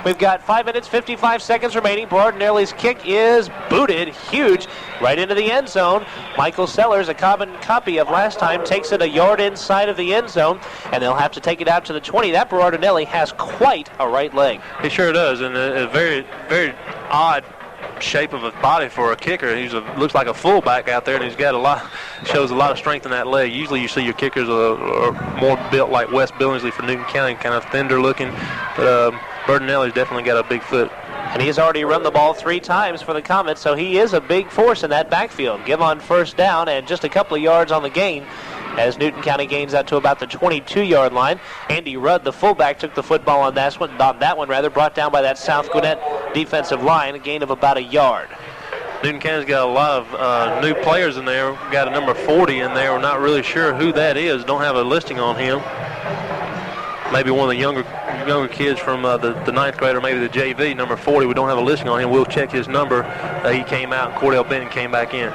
We've got 5 minutes, 55 seconds remaining. Dailey's kick is booted, huge, right into the end zone. Michael Sellers, a carbon copy of last time, takes it a yard inside of the end zone, and they'll have to take it out to the 20. That Dailey has quite a right leg. He sure does, and a very, very odd shape of a body for a kicker. He looks like a fullback out there, and he's got shows a lot of strength in that leg. Usually you see your kickers are more built like Wes Billingsley for Newton County, kind of thinner looking, but Dailey's definitely got a big foot. And he's already run the ball 3 times for the Comets, so he is a big force in that backfield. Give on first down and just a couple of yards on the gain as Newton County gains out to about the 22-yard line. Andy Rudd, the fullback, took the football on that one, brought down by that South Gwinnett defensive line, a gain of about a yard. Newton County's got a lot of new players in there. We've got a number 40 in there. We're not really sure who that is. Don't have a listing on him. Maybe one of the younger kids from the ninth grade, or maybe the JV, number 40. We don't have a listing on him. We'll check his number. He came out, and Cordell Benton came back in.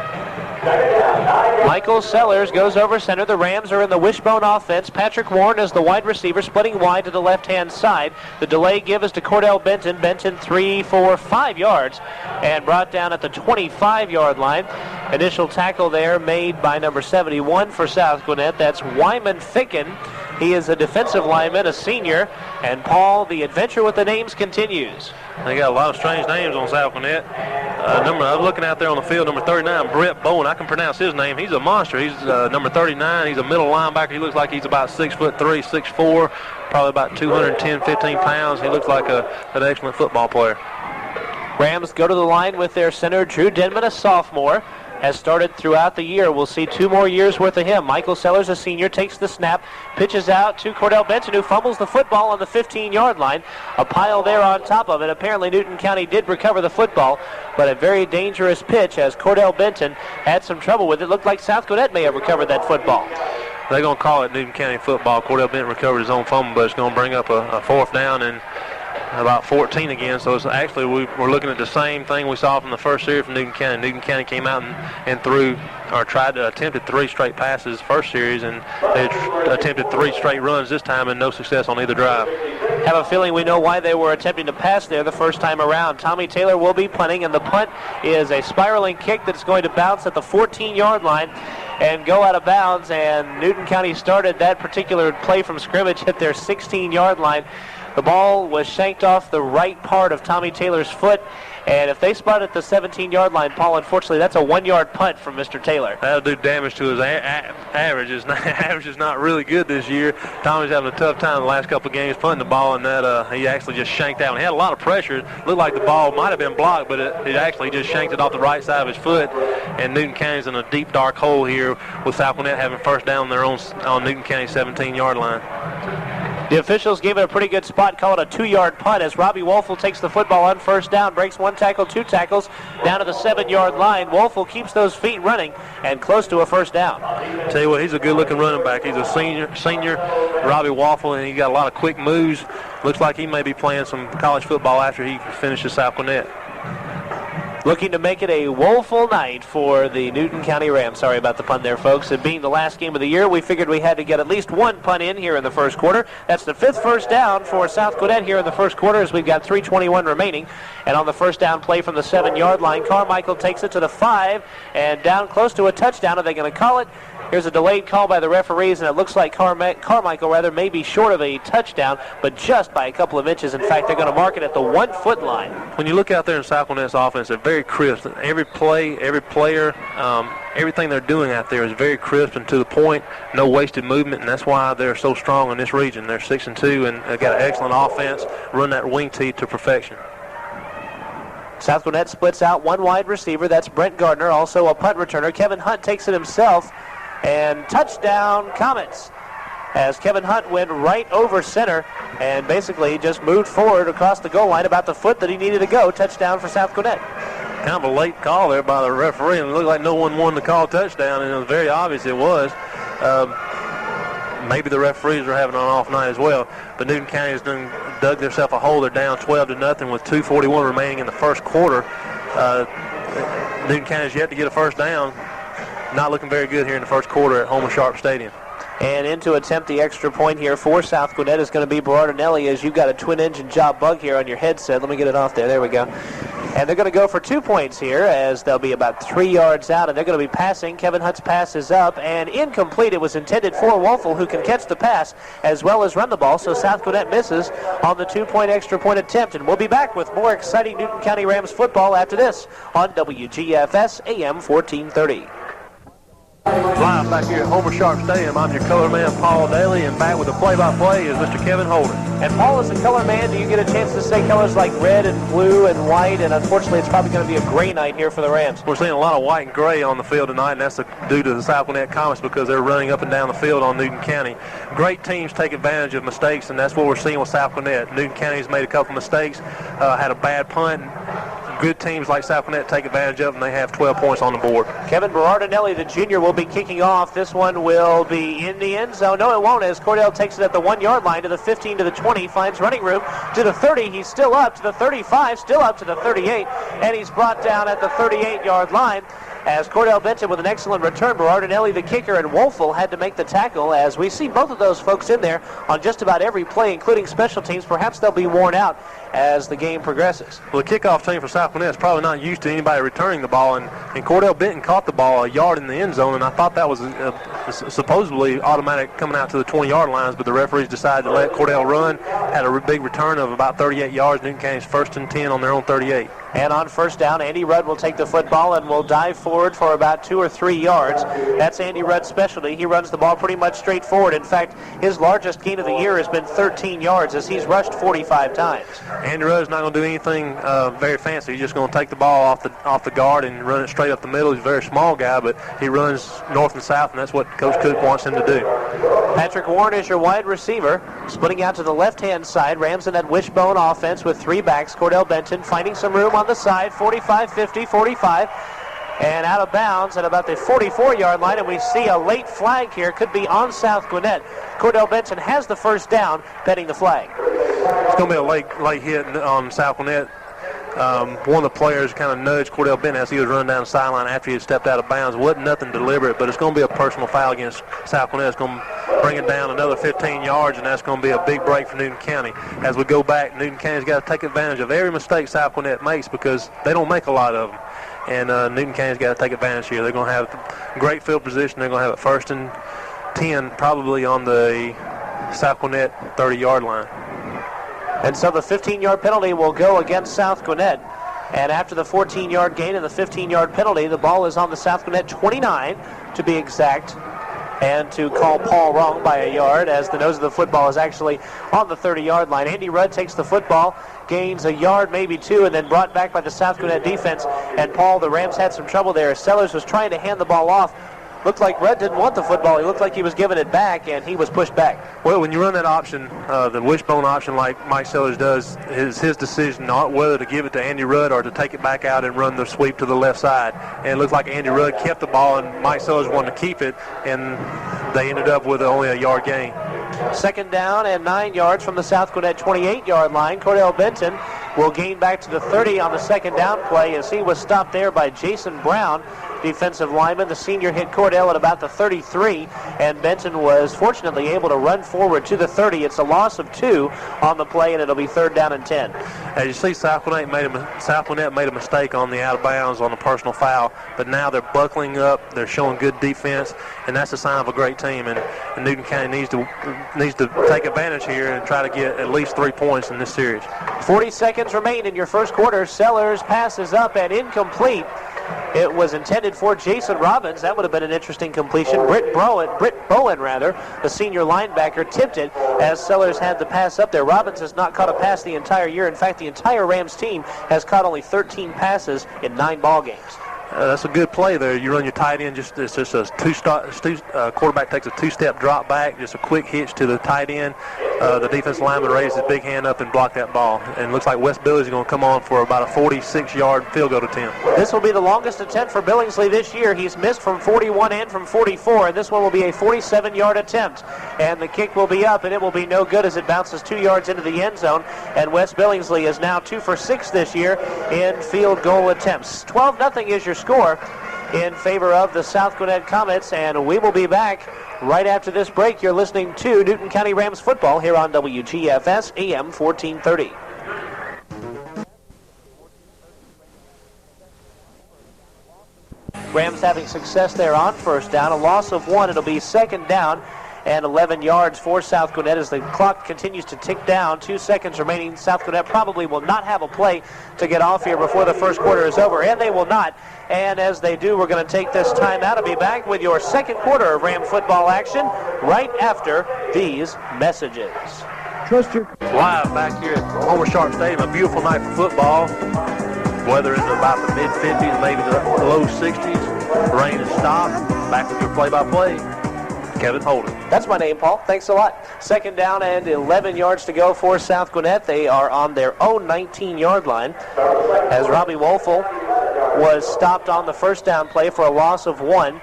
Michael Sellers goes over center. The Rams are in the wishbone offense. Patrick Warren is the wide receiver, splitting wide to the left-hand side. The delay give is to Cordell Benton. Benton 3, 4, 5 yards and brought down at the 25-yard line. Initial tackle there made by number 71 for South Gwinnett. That's Wyman Ficken. He is a defensive lineman, a senior, and Paul, the adventure with the names continues. They got a lot of strange names on South Gwinnett. I'm looking out there on the field, number 39, Brett Bowen. I can pronounce his name. He's a monster. He's number 39. He's a middle linebacker. He looks like he's about 6'3", 6'4", probably about 210, 15 pounds. He looks like an excellent football player. Rams go to the line with their center, Drew Denman, a sophomore. Has started throughout the year. We'll see 2 more years worth of him. Michael Sellers, a senior, takes the snap, pitches out to Cordell Benton, who fumbles the football on the 15-yard line. A pile there on top of it. Apparently Newton County did recover the football, but a very dangerous pitch as Cordell Benton had some trouble with it. Looked like South Gwinnett may have recovered that football. They're going to call it Newton County football. Cordell Benton recovered his own fumble, but it's going to bring up a 4th down and about 14 again. So it's actually we're looking at the same thing we saw from the first series from Newton County. Newton County came out and threw or attempted 3 straight passes first series, and they attempted 3 straight runs this time and no success on either drive. Have a feeling we know why they were attempting to pass there the first time around. Tommy Taylor will be punting, and the punt is a spiraling kick that's going to bounce at the 14-yard line and go out of bounds, and Newton County started that particular play from scrimmage at their 16-yard line. The ball was shanked off the right part of Tommy Taylor's foot, and if they spot at the 17-yard line, Paul, unfortunately, that's a 1-yard punt from Mr. Taylor. That'll do damage to his average. Average is not really good this year. Tommy's having a tough time the last couple of games punting the ball, and that he actually just shanked out. He had a lot of pressure. Looked like the ball might have been blocked, but it actually just shanked it off the right side of his foot. And Newton County's in a deep, dark hole here with South Gwinnett having first down on Newton County's 17-yard line. The officials gave it a pretty good spot, call it a 2-yard punt as Robbie Wolfel takes the football on first down, breaks 1 tackle, 2 tackles, down to the 7-yard line. Wolfel keeps those feet running and close to a first down. Tell you what, he's a good-looking running back. He's a senior, Robbie Wolfel, and he got a lot of quick moves. Looks like he may be playing some college football after he finishes South Gwinnett. Looking to make it a woeful night for the Newton County Rams. Sorry about the pun there, folks. It being the last game of the year, we figured we had to get at least 1 punt in here in the first quarter. That's the 5th first down for South Gwinnett here in the first quarter as we've got 3:21 remaining. And on the first down play from the 7-yard line, Carmichael takes it to the 5 and down close to a touchdown. Are they going to call it? Here's a delayed call by the referees, and it looks like Carmichael may be short of a touchdown, but just by a couple of inches. In fact, they're going to mark it at the 1-foot line. When you look out there in South Gwinnett's offense, they're very crisp. Every play, every player, everything they're doing out there is very crisp and to the point, no wasted movement, and that's why they're so strong in this region. They're 6-2, and they've got an excellent offense, run that wing tee to perfection. South Gwinnett splits out 1 wide receiver. That's Brent Gardner, also a punt returner. Kevin Hunt takes it himself. And touchdown Comets, as Kevin Hunt went right over center and basically just moved forward across the goal line about the foot that he needed to go. Touchdown for South Gwinnett. Kind of a late call there by the referee, and it looked like no one wanted to call touchdown, and it was very obvious it was. Maybe the referees are having an off night as well, but Newton County has dug themselves a hole. They're down 12-0 with 2:41 remaining in the first quarter. Newton County has yet to get a first down. Not looking very good here in the first quarter at Homer Sharp Stadium. And in to attempt the extra point here for South Gwinnett is going to be Berardinelli, as you've got a twin-engine job bug here on your headset. Let me get it off there. There we go. And they're going to go for 2 points here, as they'll be about 3 yards out, and they're going to be passing. Kevin Hutt's pass is up and incomplete. It was intended for Wolfel, who can catch the pass as well as run the ball, so South Gwinnett misses on the 2-point extra point attempt. And we'll be back with more exciting Newton County Rams football after this on WGFS AM 1430. Live back here at Homer Sharp Stadium, I'm your color man, Paul Dailey, and back with the play-by-play is Mr. Kevin Holden. And Paul, as a color man, do you get a chance to say colors like red and blue and white? And unfortunately, it's probably going to be a gray night here for the Rams. We're seeing a lot of white and gray on the field tonight, and that's due to the South Gwinnett Comets because they're running up and down the field on Newton County. Great teams take advantage of mistakes, and that's what we're seeing with South Gwinnett. Newton County's made a couple mistakes, had a bad punt. Good teams like South Gwinnett take advantage of them. They have 12 points on the board. Kevin Berardinelli, the junior, will be kicking off. This one will be in the end zone. No, it won't, as Cordell takes it at the 1-yard line to the 15, to the 20, finds running room to the 30. He's still up to the 35, still up to the 38, and he's brought down at the 38-yard line. As Cordell Benton with an excellent return, Berardinelli, the kicker, and Wolfel had to make the tackle. As we see both of those folks in there on just about every play, including special teams. Perhaps they'll be worn out as the game progresses. Well, the kickoff team for South Gwinnett is probably not used to anybody returning the ball, and Cordell Benton caught the ball a yard in the end zone, and I thought that was supposedly automatic coming out to the 20-yard lines, but the referees decided to let Cordell run. Had a big return of about 38 yards. Newton County's 1st and 10 on their own 38. And on first down, Andy Rudd will take the football and will dive forward for about 2 or 3 yards. That's Andy Rudd's specialty. He runs the ball pretty much straight forward. In fact, his largest gain of the year has been 13 yards as he's rushed 45 times. Andy Rudd's not going to do anything very fancy. He's just going to take the ball off the guard and run it straight up the middle. He's a very small guy, but he runs north and south, and that's what Coach Cook wants him to do. Patrick Warren is your wide receiver, splitting out to the left-hand side. Rams in that wishbone offense with 3 backs. Cordell Benton finding some room on the side, 45, 50, 45, and out of bounds at about the 44-yard line, and we see a late flag here. Could be on South Gwinnett. Cordell Benton has the first down, petting the flag. It's going to be a late hit on South Gwinnett. One of the players kind of nudged Cordell Benton as he was running down the sideline after he had stepped out of bounds. It wasn't nothing deliberate, but it's going to be a personal foul against South Gwinnett. It's going to bring it down another 15 yards, and that's going to be a big break for Newton County. As we go back, Newton County's got to take advantage of every mistake South Gwinnett makes because they don't make a lot of them. And Newton County's got to take advantage here. They're going to have great field position. They're going to have it 1st and 10 probably on the South Gwinnett 30-yard line. And so the 15-yard penalty will go against South Gwinnett. And after the 14-yard gain and the 15-yard penalty, the ball is on the South Gwinnett 29 to be exact. And to call Paul wrong by a yard, as the nose of the football is actually on the 30-yard line. Andy Rudd takes the football, gains a yard, maybe 2, and then brought back by the South Gwinnett defense. And Paul, the Rams had some trouble there. Sellers was trying to hand the ball off. Looked like Rudd didn't want the football. He looked like he was giving it back, and he was pushed back. Well, when you run that option, the wishbone option like Mike Sellers does, is his decision not whether to give it to Andy Rudd or to take it back out and run the sweep to the left side. And it looked like Andy Rudd kept the ball, and Mike Sellers wanted to keep it, and they ended up with only a yard gain. 2nd down and 9 yards from the South Gwinnett 28-yard line. Cordell Benton will gain back to the 30 on the 2nd down play as he was stopped there by Jason Brown, defensive lineman. The senior hit Cordell at about the 33, and Benton was fortunately able to run forward to the 30. It's a loss of 2 on the play, and it'll be 3rd down and 10. As you see, South Gwinnett made a mistake on the out of bounds on the personal foul, but now they're buckling up. They're showing good defense, and that's a sign of a great team. And Newton County needs to take advantage here and try to get at least 3 points in this series. 40 seconds remain in your first quarter. Sellers passes up and incomplete. It was intended for Jason Robbins. That would have been an interesting completion. Britt Bowen, the senior linebacker, tipped it as Sellers had the pass up there. Robbins has not caught a pass the entire year. In fact, the entire Rams team has caught only 13 passes in 9 ball games. That's a good play there. You run your tight end, it's just a quarterback takes a 2-step drop back, just a quick hitch to the tight end. The defensive lineman raised his big hand up and blocked that ball. And it looks like Wes Billings is going to come on for about a 46-yard field goal attempt. This will be the longest attempt for Billingsley this year. He's missed from 41 and from 44, and this one will be a 47-yard attempt. And the kick will be up, and it will be no good as it bounces 2 yards into the end zone. And Wes Billingsley is now 2 for 6 this year in field goal attempts. 12-0 is your score. in favor of the South Gwinnett Comets, and we will be back right after this break. You're listening to Newton County Rams football here on WGFS AM 1430. Rams having success there on first down. A loss of 1. It'll be second down and 11 yards for South Gwinnett as the clock continues to tick down. 2 seconds remaining. South Gwinnett probably will not have a play to get off here before the first quarter is over, and they will not. And as they do, we're going to take this time out and be back with your second quarter of Ram football action right after these messages. Live back here at Homer Sharp Stadium, a beautiful night for football. Weather in about the mid-50s, maybe the low 60s. Rain has stopped. Back with your play-by-play, Kevin Holden. That's my name, Paul. Thanks a lot. Second down and 11 yards to go for South Gwinnett. They are on their own 19-yard line as Robbie Wolfel was stopped on the first down play for a loss of 1.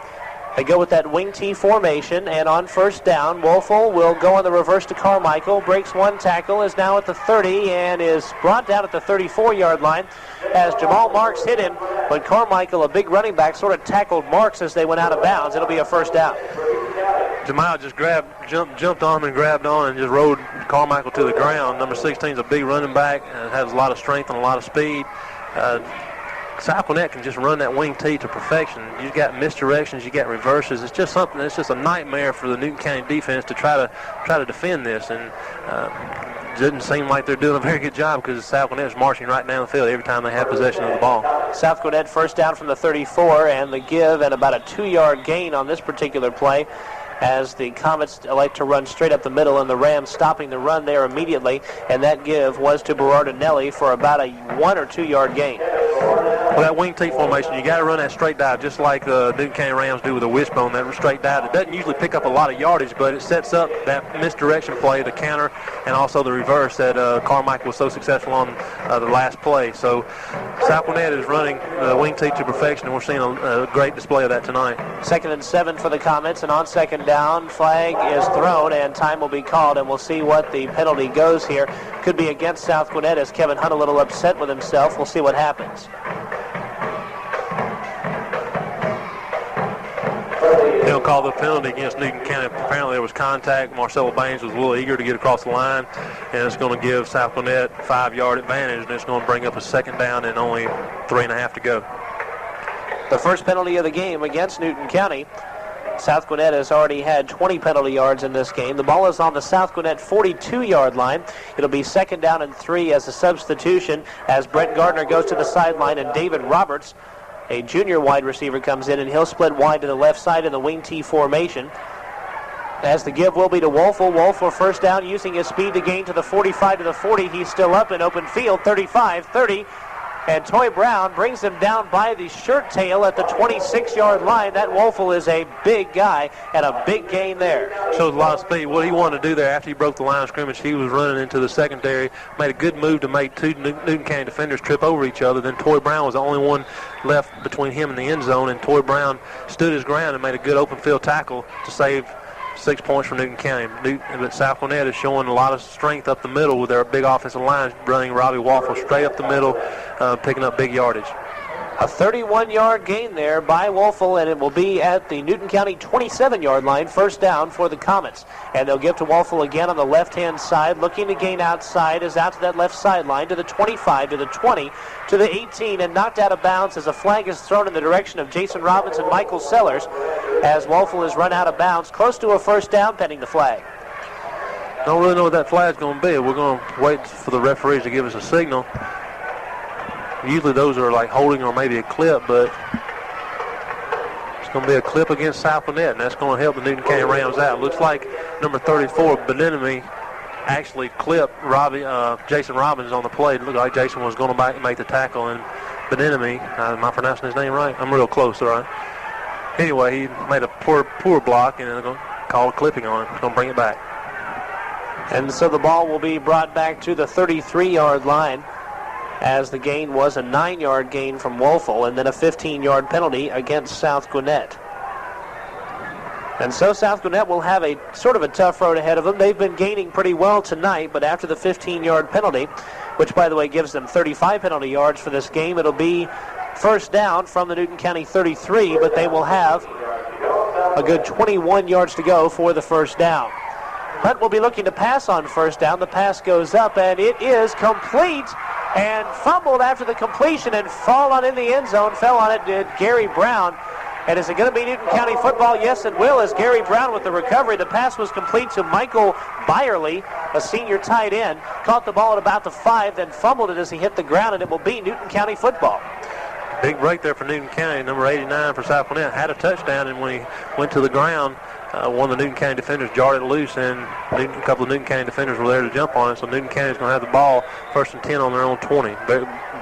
They go with that wing T formation, and on first down, Wolfel will go on the reverse to Carmichael, breaks 1 tackle, is now at the 30, and is brought down at the 34-yard line as Jamal Marks hit him, but Carmichael, a big running back, sort of tackled Marks as they went out of bounds. It'll be a first down. Jamal just jumped on him and grabbed on and just rode Carmichael to the ground. Number 16 is a big running back and has a lot of strength and a lot of speed. South Gwinnett can just run that wing T to perfection. You've got misdirections, you got reverses. It's just something. It's just a nightmare for the Newton County defense to try to defend this, and it doesn't seem like they're doing a very good job because South Gwinnett is marching right down the field every time they have possession of the ball. South Gwinnett first down from the 34, and the give and about a 2-yard gain on this particular play, as the Comets like to run straight up the middle, and the Rams stopping the run there immediately, and that give was to Berardinelli for about a 1 or 2 yard gain. Well, that wing T formation, you got to run that straight dive just like the Newton County Rams do with a wishbone, that straight dive. It doesn't usually pick up a lot of yardage, but it sets up that misdirection play, the counter, and also the reverse that Carmichael was so successful on the last play. So South Gwinnett is running the wing T to perfection, and we're seeing a great display of that tonight. 2nd and 7 for the Comets, and on second down, flag is thrown, and time will be called, and we'll see what the penalty goes here. Could be against South Gwinnett as Kevin Hunt a little upset with himself. We'll see what happens. They'll call the penalty against Newton County. Apparently there was contact. Marcelo Baines was a little eager to get across the line, and it's going to give South Gwinnett 5-yard advantage, and it's going to bring up a second down and only 3.5 to go. The first penalty of the game against Newton County. South Gwinnett has already had 20 penalty yards in this game. The ball is on the South Gwinnett 42-yard line. It'll be second down and 3 as a substitution as Brett Gardner goes to the sideline, and David Roberts, a junior wide receiver, comes in, and he'll split wide to the left side in the wing T formation. As the give will be to Wolfel. Wolfel first down using his speed to gain to the 45 to the 40. He's still up in open field, 35, 30. And Toy Brown brings him down by the shirt tail at the 26-yard line. That Wolfel is a big guy and a big gain there. Shows a lot of speed. What he wanted to do there after he broke the line of scrimmage, he was running into the secondary, made a good move to make 2 Newton County defenders trip over each other. Then Toy Brown was the only one left between him and the end zone, and Toy Brown stood his ground and made a good open field tackle to save 6 points for Newton County. But South Gwinnett is showing a lot of strength up the middle with their big offensive line, running Robbie Wolfel straight up the middle, picking up big yardage. A 31-yard gain there by Wolfel, and it will be at the Newton County 27-yard line, first down for the Comets. And they'll give to Wolfel again on the left-hand side, looking to gain outside, is out to that left sideline, to the 25, to the 20, to the 18, and knocked out of bounds as a flag is thrown in the direction of Jason Robbins and Michael Sellers, as Wolfel is run out of bounds, close to a first down pending the flag. Don't really know what that flag's going to be. We're going to wait for the referees to give us a signal. Usually those are like holding or maybe a clip, but it's going to be a clip against South Gwinnett, and that's going to help the Newton County Rams out. Looks like number 34, Benenemy, actually clipped Jason Robbins on the play. It looked like Jason was going to make the tackle, and Benenemy, am I pronouncing his name right? I'm real close, all right. Anyway, he made a poor block, and they're going to call a clipping on him. It's going to bring it back. And so the ball will be brought back to the 33-yard line, as the gain was a 9-yard gain from Wolfel, and then a 15-yard penalty against South Gwinnett. And so South Gwinnett will have a sort of a tough road ahead of them. They've been gaining pretty well tonight, but after the 15-yard penalty, which, by the way, gives them 35 penalty yards for this game, it'll be first down from the Newton County 33, but they will have a good 21 yards to go for the first down. Hunt will be looking to pass on first down. The pass goes up, and it is complete, and fumbled after the completion and fallen in the end zone. Fell on it did Gary Brown. And is it going to be Newton County football? Yes, it will, as Gary Brown with the recovery. The pass was complete to Michael Byerly, a senior tight end. Caught the ball at about the 5, then fumbled it as he hit the ground, and it will be Newton County football. Big break there for Newton County. Number 89 for South Gwinnett had a touchdown, and when he went to the ground, one of the Newton County defenders jarred it loose, and a couple of Newton County defenders were there to jump on it. So Newton County is going to have the ball 1st and 10 on their own 20.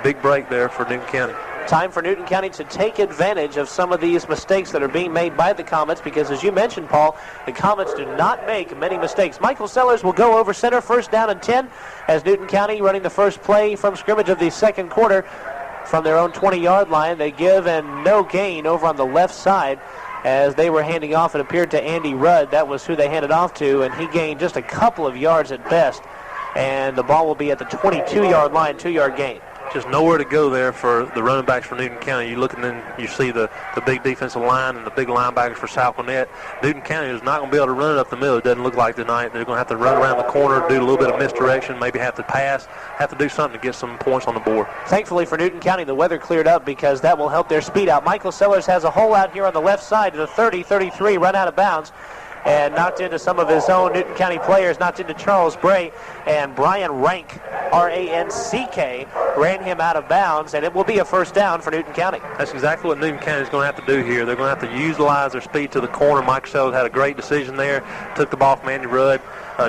Big break there for Newton County. Time for Newton County to take advantage of some of these mistakes that are being made by the Comets, because as you mentioned, Paul, the Comets do not make many mistakes. Michael Sellers will go over center, 1st down and 10, as Newton County running the first play from scrimmage of the second quarter from their own 20-yard line. They give and no gain over on the left side as they were handing off. It appeared to Andy Rudd. That was who they handed off to, and he gained just a couple of yards at best. And the ball will be at the 22-yard line, 2-yard gain. Just nowhere to go there for the running backs for Newton County. You look and then you see the big defensive line and the big linebackers for South Gwinnett. Newton County is not going to be able to run it up the middle. It doesn't look like tonight. They're going to have to run around the corner, do a little bit of misdirection, maybe have to pass, have to do something to get some points on the board. Thankfully for Newton County, the weather cleared up because that will help their speed out. Michael Sellers has a hole out here on the left side to the 30-33, run out of bounds, and knocked into some of his own Newton County players, knocked into Charles Bray, and Brian Rank, R-A-N-C-K, ran him out of bounds, and it will be a first down for Newton County. That's exactly what Newton County is going to have to do here. They're going to have to utilize their speed to the corner. Mike Sellers had a great decision there, took the ball from Andy Rudd,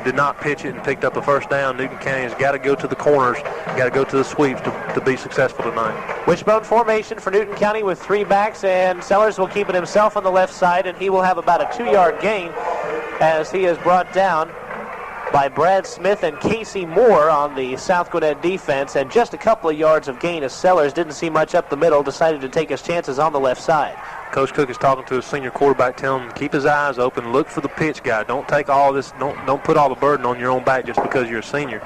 did not pitch it and picked up a first down. Newton County has got to go to the corners, got to go to the sweeps to be successful tonight. Wishbone formation for Newton County with 3 backs, and Sellers will keep it himself on the left side, and he will have about a 2-yard gain as he is brought down by Brad Smith and Casey Moore on the South Gwinnett defense, and just a couple of yards of gain as Sellers didn't see much up the middle, decided to take his chances on the left side. Coach Cook is talking to his senior quarterback, telling him to keep his eyes open, look for the pitch guy. Don't take all this, don't put all the burden on your own back just because you're a senior.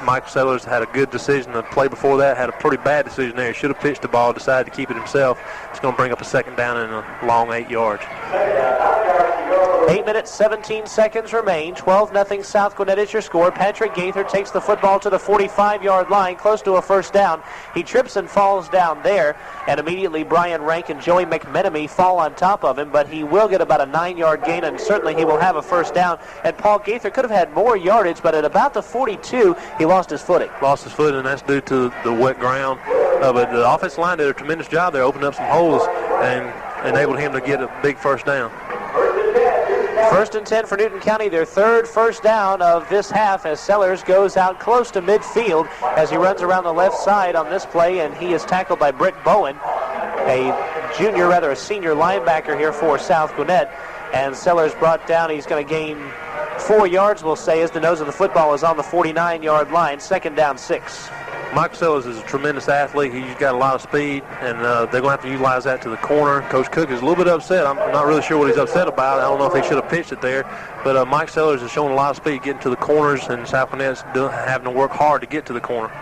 Mike Sellers had a good decision. The play before that had a pretty bad decision there. He should have pitched the ball, decided to keep it himself. It's going to bring up a second down and a long 8 yards. 8 minutes, 17 seconds remain. 12-0 South Gwinnett is your score. Patrick Gaither takes the football to the 45-yard line, close to a first down. He trips and falls down there, and immediately Brian Rank and Joey McMenemy fall on top of him, but he will get about a 9-yard gain, and certainly he will have a first down. And Paul Gaither could have had more yardage, but at about the 42, he lost his footing. Lost his footing, and that's due to the wet ground. But the offensive line did a tremendous job there, opened up some holes and enabled him to get a big first down. 1st and 10 for Newton County, their 3rd first down of this half, as Sellers goes out close to midfield as he runs around the left side on this play, and he is tackled by Britt Bowen, a senior linebacker here for South Gwinnett. And Sellers brought down, he's going to gain 4 yards, we'll say, as the nose of the football is on the 49-yard line, 2nd down 6. Mike Sellers is a tremendous athlete. He's got a lot of speed, and they're going to have to utilize that to the corner. Coach Cook is a little bit upset. I'm not really sure what he's upset about. I don't know if he should have pitched it there. But Mike Sellers is showing a lot of speed getting to the corners, and South Gwinnett's having to work hard to get to the corner.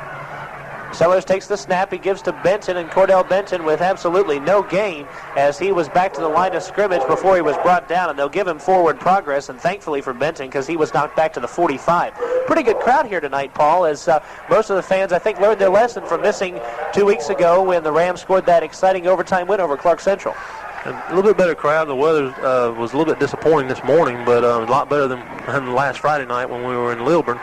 Sellers takes the snap. He gives to Benton, and Cordell Benton with absolutely no gain as he was back to the line of scrimmage before he was brought down, and they'll give him forward progress, and thankfully for Benton because he was knocked back to the 45. Pretty good crowd here tonight, Paul, as most of the fans, I think, learned their lesson from missing 2 weeks ago when the Rams scored that exciting overtime win over Clark Central. A little bit better crowd. The weather was a little bit disappointing this morning, but a lot better than last Friday night when we were in Lilburn.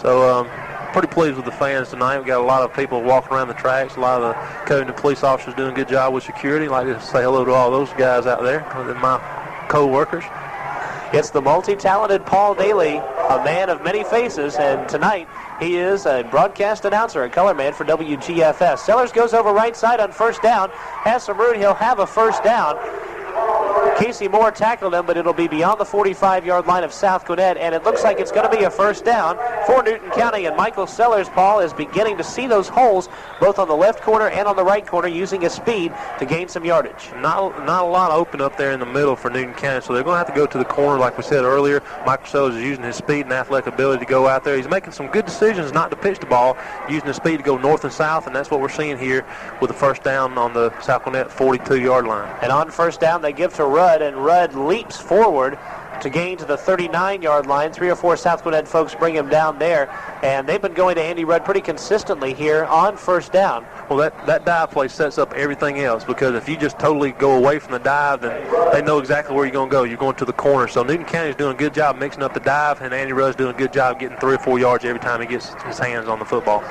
So pretty pleased with the fans tonight. We got a lot of people walking around the tracks. A lot of the code and police officers doing a good job with security. I'd like to say hello to all those guys out there, my co-workers. It's the multi-talented Paul Dailey, a man of many faces, and tonight he is a broadcast announcer, a color man for WGFS. Sellers goes over right side on first down, has some room, he'll have a first down. Casey Moore tackled him, but it'll be beyond the 45-yard line of South Gwinnett, and it looks like it's going to be a first down for Newton County. And Michael Sellers, Paul, is beginning to see those holes both on the left corner and on the right corner, using his speed to gain some yardage. Not a lot open up there in the middle for Newton County, so they're going to have to go to the corner like we said earlier. Michael Sellers is using his speed and athletic ability to go out there. He's making some good decisions not to pitch the ball, using his speed to go north and south, and that's what we're seeing here with the first down on the South Gwinnett 42-yard line. And on first down, they give to Rudd, and Rudd leaps forward to gain to the 39-yard line. 3 or 4 South Gwinnett folks bring him down there, and they've been going to Andy Rudd pretty consistently here on first down. Well, that dive play sets up everything else, because if you just totally go away from the dive, then they know exactly where you're going to go. You're going to the corner. So Newton County's doing a good job mixing up the dive, and Andy Rudd's doing a good job getting 3 or 4 yards every time he gets his hands on the football.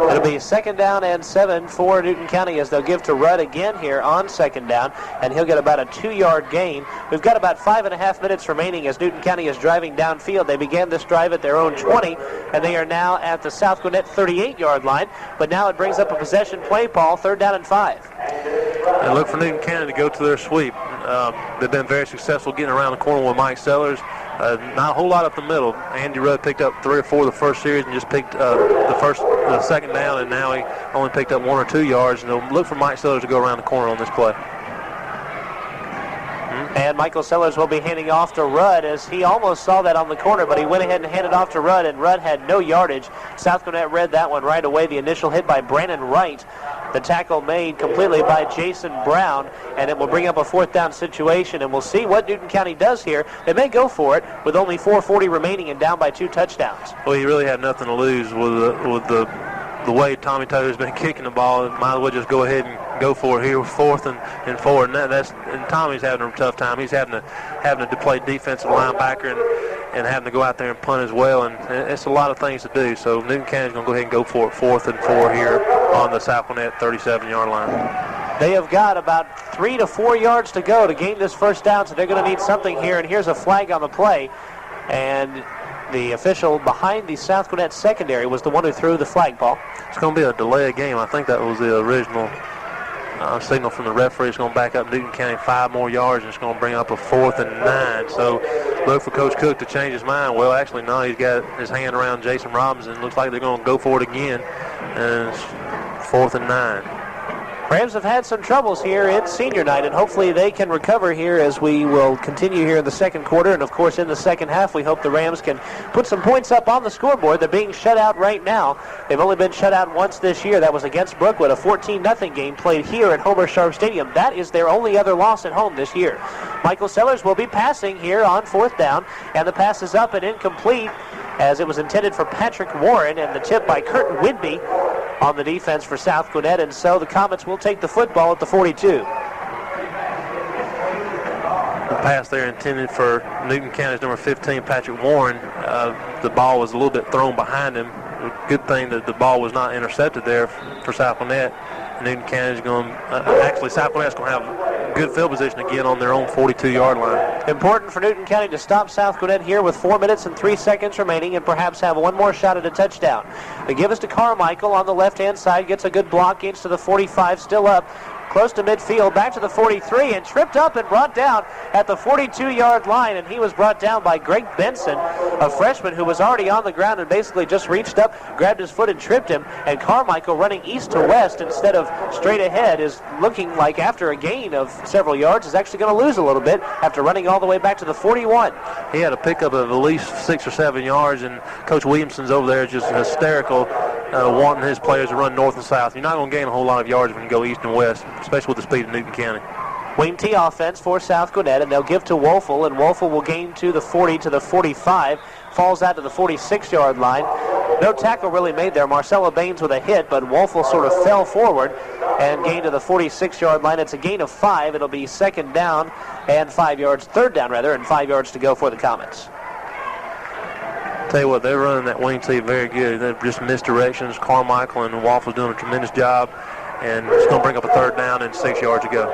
It'll be 2nd down and 7 for Newton County as they'll give to Rudd again here on 2nd down, and he'll get about a 2-yard gain. We've got about 5.5 minutes remaining as Newton County is driving downfield. They began this drive at their own 20, and they are now at the South Gwinnett 38-yard line. But now it brings up a possession play, Paul, 3rd down and 5. And look for Newton County to go to their sweep. They've been very successful getting around the corner with Mike Sellers. Not a whole lot up the middle. Andy Rudd picked up 3 or 4 the first series and just picked the second down, and now he only picked up 1 or 2 yards. And they'll look for Mike Sellers to go around the corner on this play. And Michael Sellers will be handing off to Rudd as he almost saw that on the corner, but he went ahead and handed off to Rudd, and Rudd had no yardage. South Gwinnett read that one right away. The initial hit by Brandon Wright. The tackle made completely by Jason Brown, and it will bring up a 4th down situation, and we'll see what Newton County does here. They may go for it with only 4:40 remaining and down by 2 touchdowns. Well, he really had nothing to lose with the way Tommy Toad's been kicking the ball. Might as well just go ahead and go for it here with 4th and 4. And Tommy's having a tough time. He's having to play defensive linebacker and having to go out there and punt as well. And it's a lot of things to do. So Newton County's going to go ahead and go for it 4th and 4 here on the South Gwinnett 37-yard line. They have got about 3 to 4 yards to go to gain this first down, so they're going to need something here. And here's a flag on the play. And the official behind the South Gwinnett secondary was the one who threw the flag, Paul. It's going to be a delay of game. I think that was the original signal from the referee. It's going to back up Newton County 5 more yards, and it's going to bring up a 4th and 9. So look for Coach Cook to change his mind. Well, actually, no, he's got his hand around Jason Robinson. Looks like they're going to go for it again, and it's 4th and 9. Rams have had some troubles here in senior night, and hopefully they can recover here as we will continue here in the second quarter. And, of course, in the second half, we hope the Rams can put some points up on the scoreboard. They're being shut out right now. They've only been shut out once this year. That was against Brookwood, a 14-0 game played here at Homer Sharp Stadium. That is their only other loss at home this year. Michael Sellers will be passing here on 4th down, and the pass is up and incomplete as it was intended for Patrick Warren, and the tip by Curtin Whidbey on the defense for South Gwinnett, and so the Comets will take the football at the 42. The pass there intended for Newton County's number 15, Patrick Warren. The ball was a little bit thrown behind him. Good thing that the ball was not intercepted there for South Gwinnett. Newton County's going actually South Gwinnett's going to have good field position again on their own 42-yard line. Important for Newton County to stop South Gwinnett here with 4 minutes and 3 seconds remaining and perhaps have one more shot at a touchdown. They give us to Carmichael on the left-hand side, gets a good block, gains to the 45, still up. Close to midfield, back to the 43, and tripped up and brought down at the 42-yard line, and he was brought down by Greg Benson, a freshman who was already on the ground and basically just reached up, grabbed his foot, and tripped him. And Carmichael, running east to west instead of straight ahead, is looking like after a gain of several yards is actually going to lose a little bit after running all the way back to the 41. He had a pickup of at least 6 or 7 yards, and Coach Williamson's over there just hysterical, wanting his players to run north and south. You're not going to gain a whole lot of yards when you go east and west, especially with the speed of Newton County. Wing T offense for South Gwinnett, and they'll give to Woelfel, and Woelfel will gain to the 40 to the 45, falls out to the 46-yard line. No tackle really made there. Marcella Baines with a hit, but Woelfel sort of fell forward and gained to the 46-yard line. It's a gain of 5. It'll be second down and 5 yards, third down rather, and 5 yards to go for the Comets. Tell you what, they're running that wing T very good. They're just misdirections. Carmichael and Woelfel's doing a tremendous job, and it's going to bring up a third down and 6 yards to go.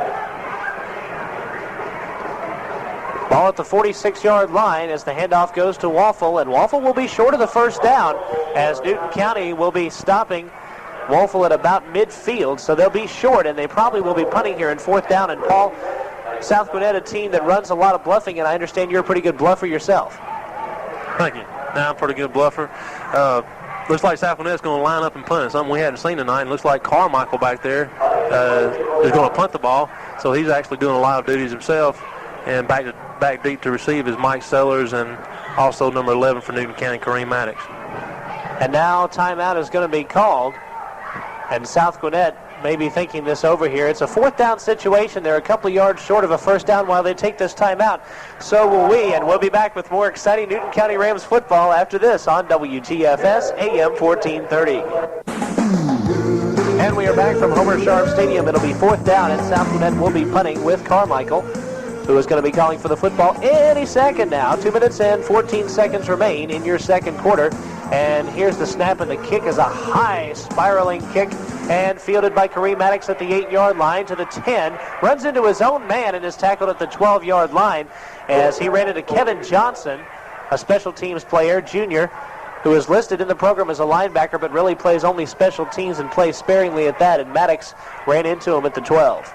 Ball at the 46-yard line as the handoff goes to Woelfel, and Woelfel will be short of the first down as Newton County will be stopping Woelfel at about midfield, so they'll be short, and they probably will be punting here in fourth down. And Paul, South Gwinnett, a team that runs a lot of bluffing, and I understand you're a pretty good bluffer yourself. Thank you. Now I'm a pretty good bluffer. Looks like South Gwinnett's going to line up and punt. Something we hadn't seen tonight. And looks like Carmichael back there is going to punt the ball. So he's actually doing a lot of duties himself. And back deep to receive is Mike Sellers and also number 11 for Newton County, Kareem Maddox. And now timeout is going to be called. And South Gwinnett may be thinking this over here. It's a fourth down situation. They're a couple of yards short of a first down while they take this timeout. So will we, and we'll be back with more exciting Newton County Rams football after this on WGFS AM 1430. And we are back from Homer Sharp Stadium. It'll be fourth down, and South Gwinnett will be punting with Carmichael, who is going to be calling for the football any second now. 2 minutes and 14 seconds remain in your second quarter. And here's the snap, and the kick is a high spiraling kick, and fielded by Kareem Maddox at the 8-yard line to the 10. Runs into his own man and is tackled at the 12-yard line as he ran into Kevin Johnson, a special teams player, junior, who is listed in the program as a linebacker but really plays only special teams and plays sparingly at that, and Maddox ran into him at the 12.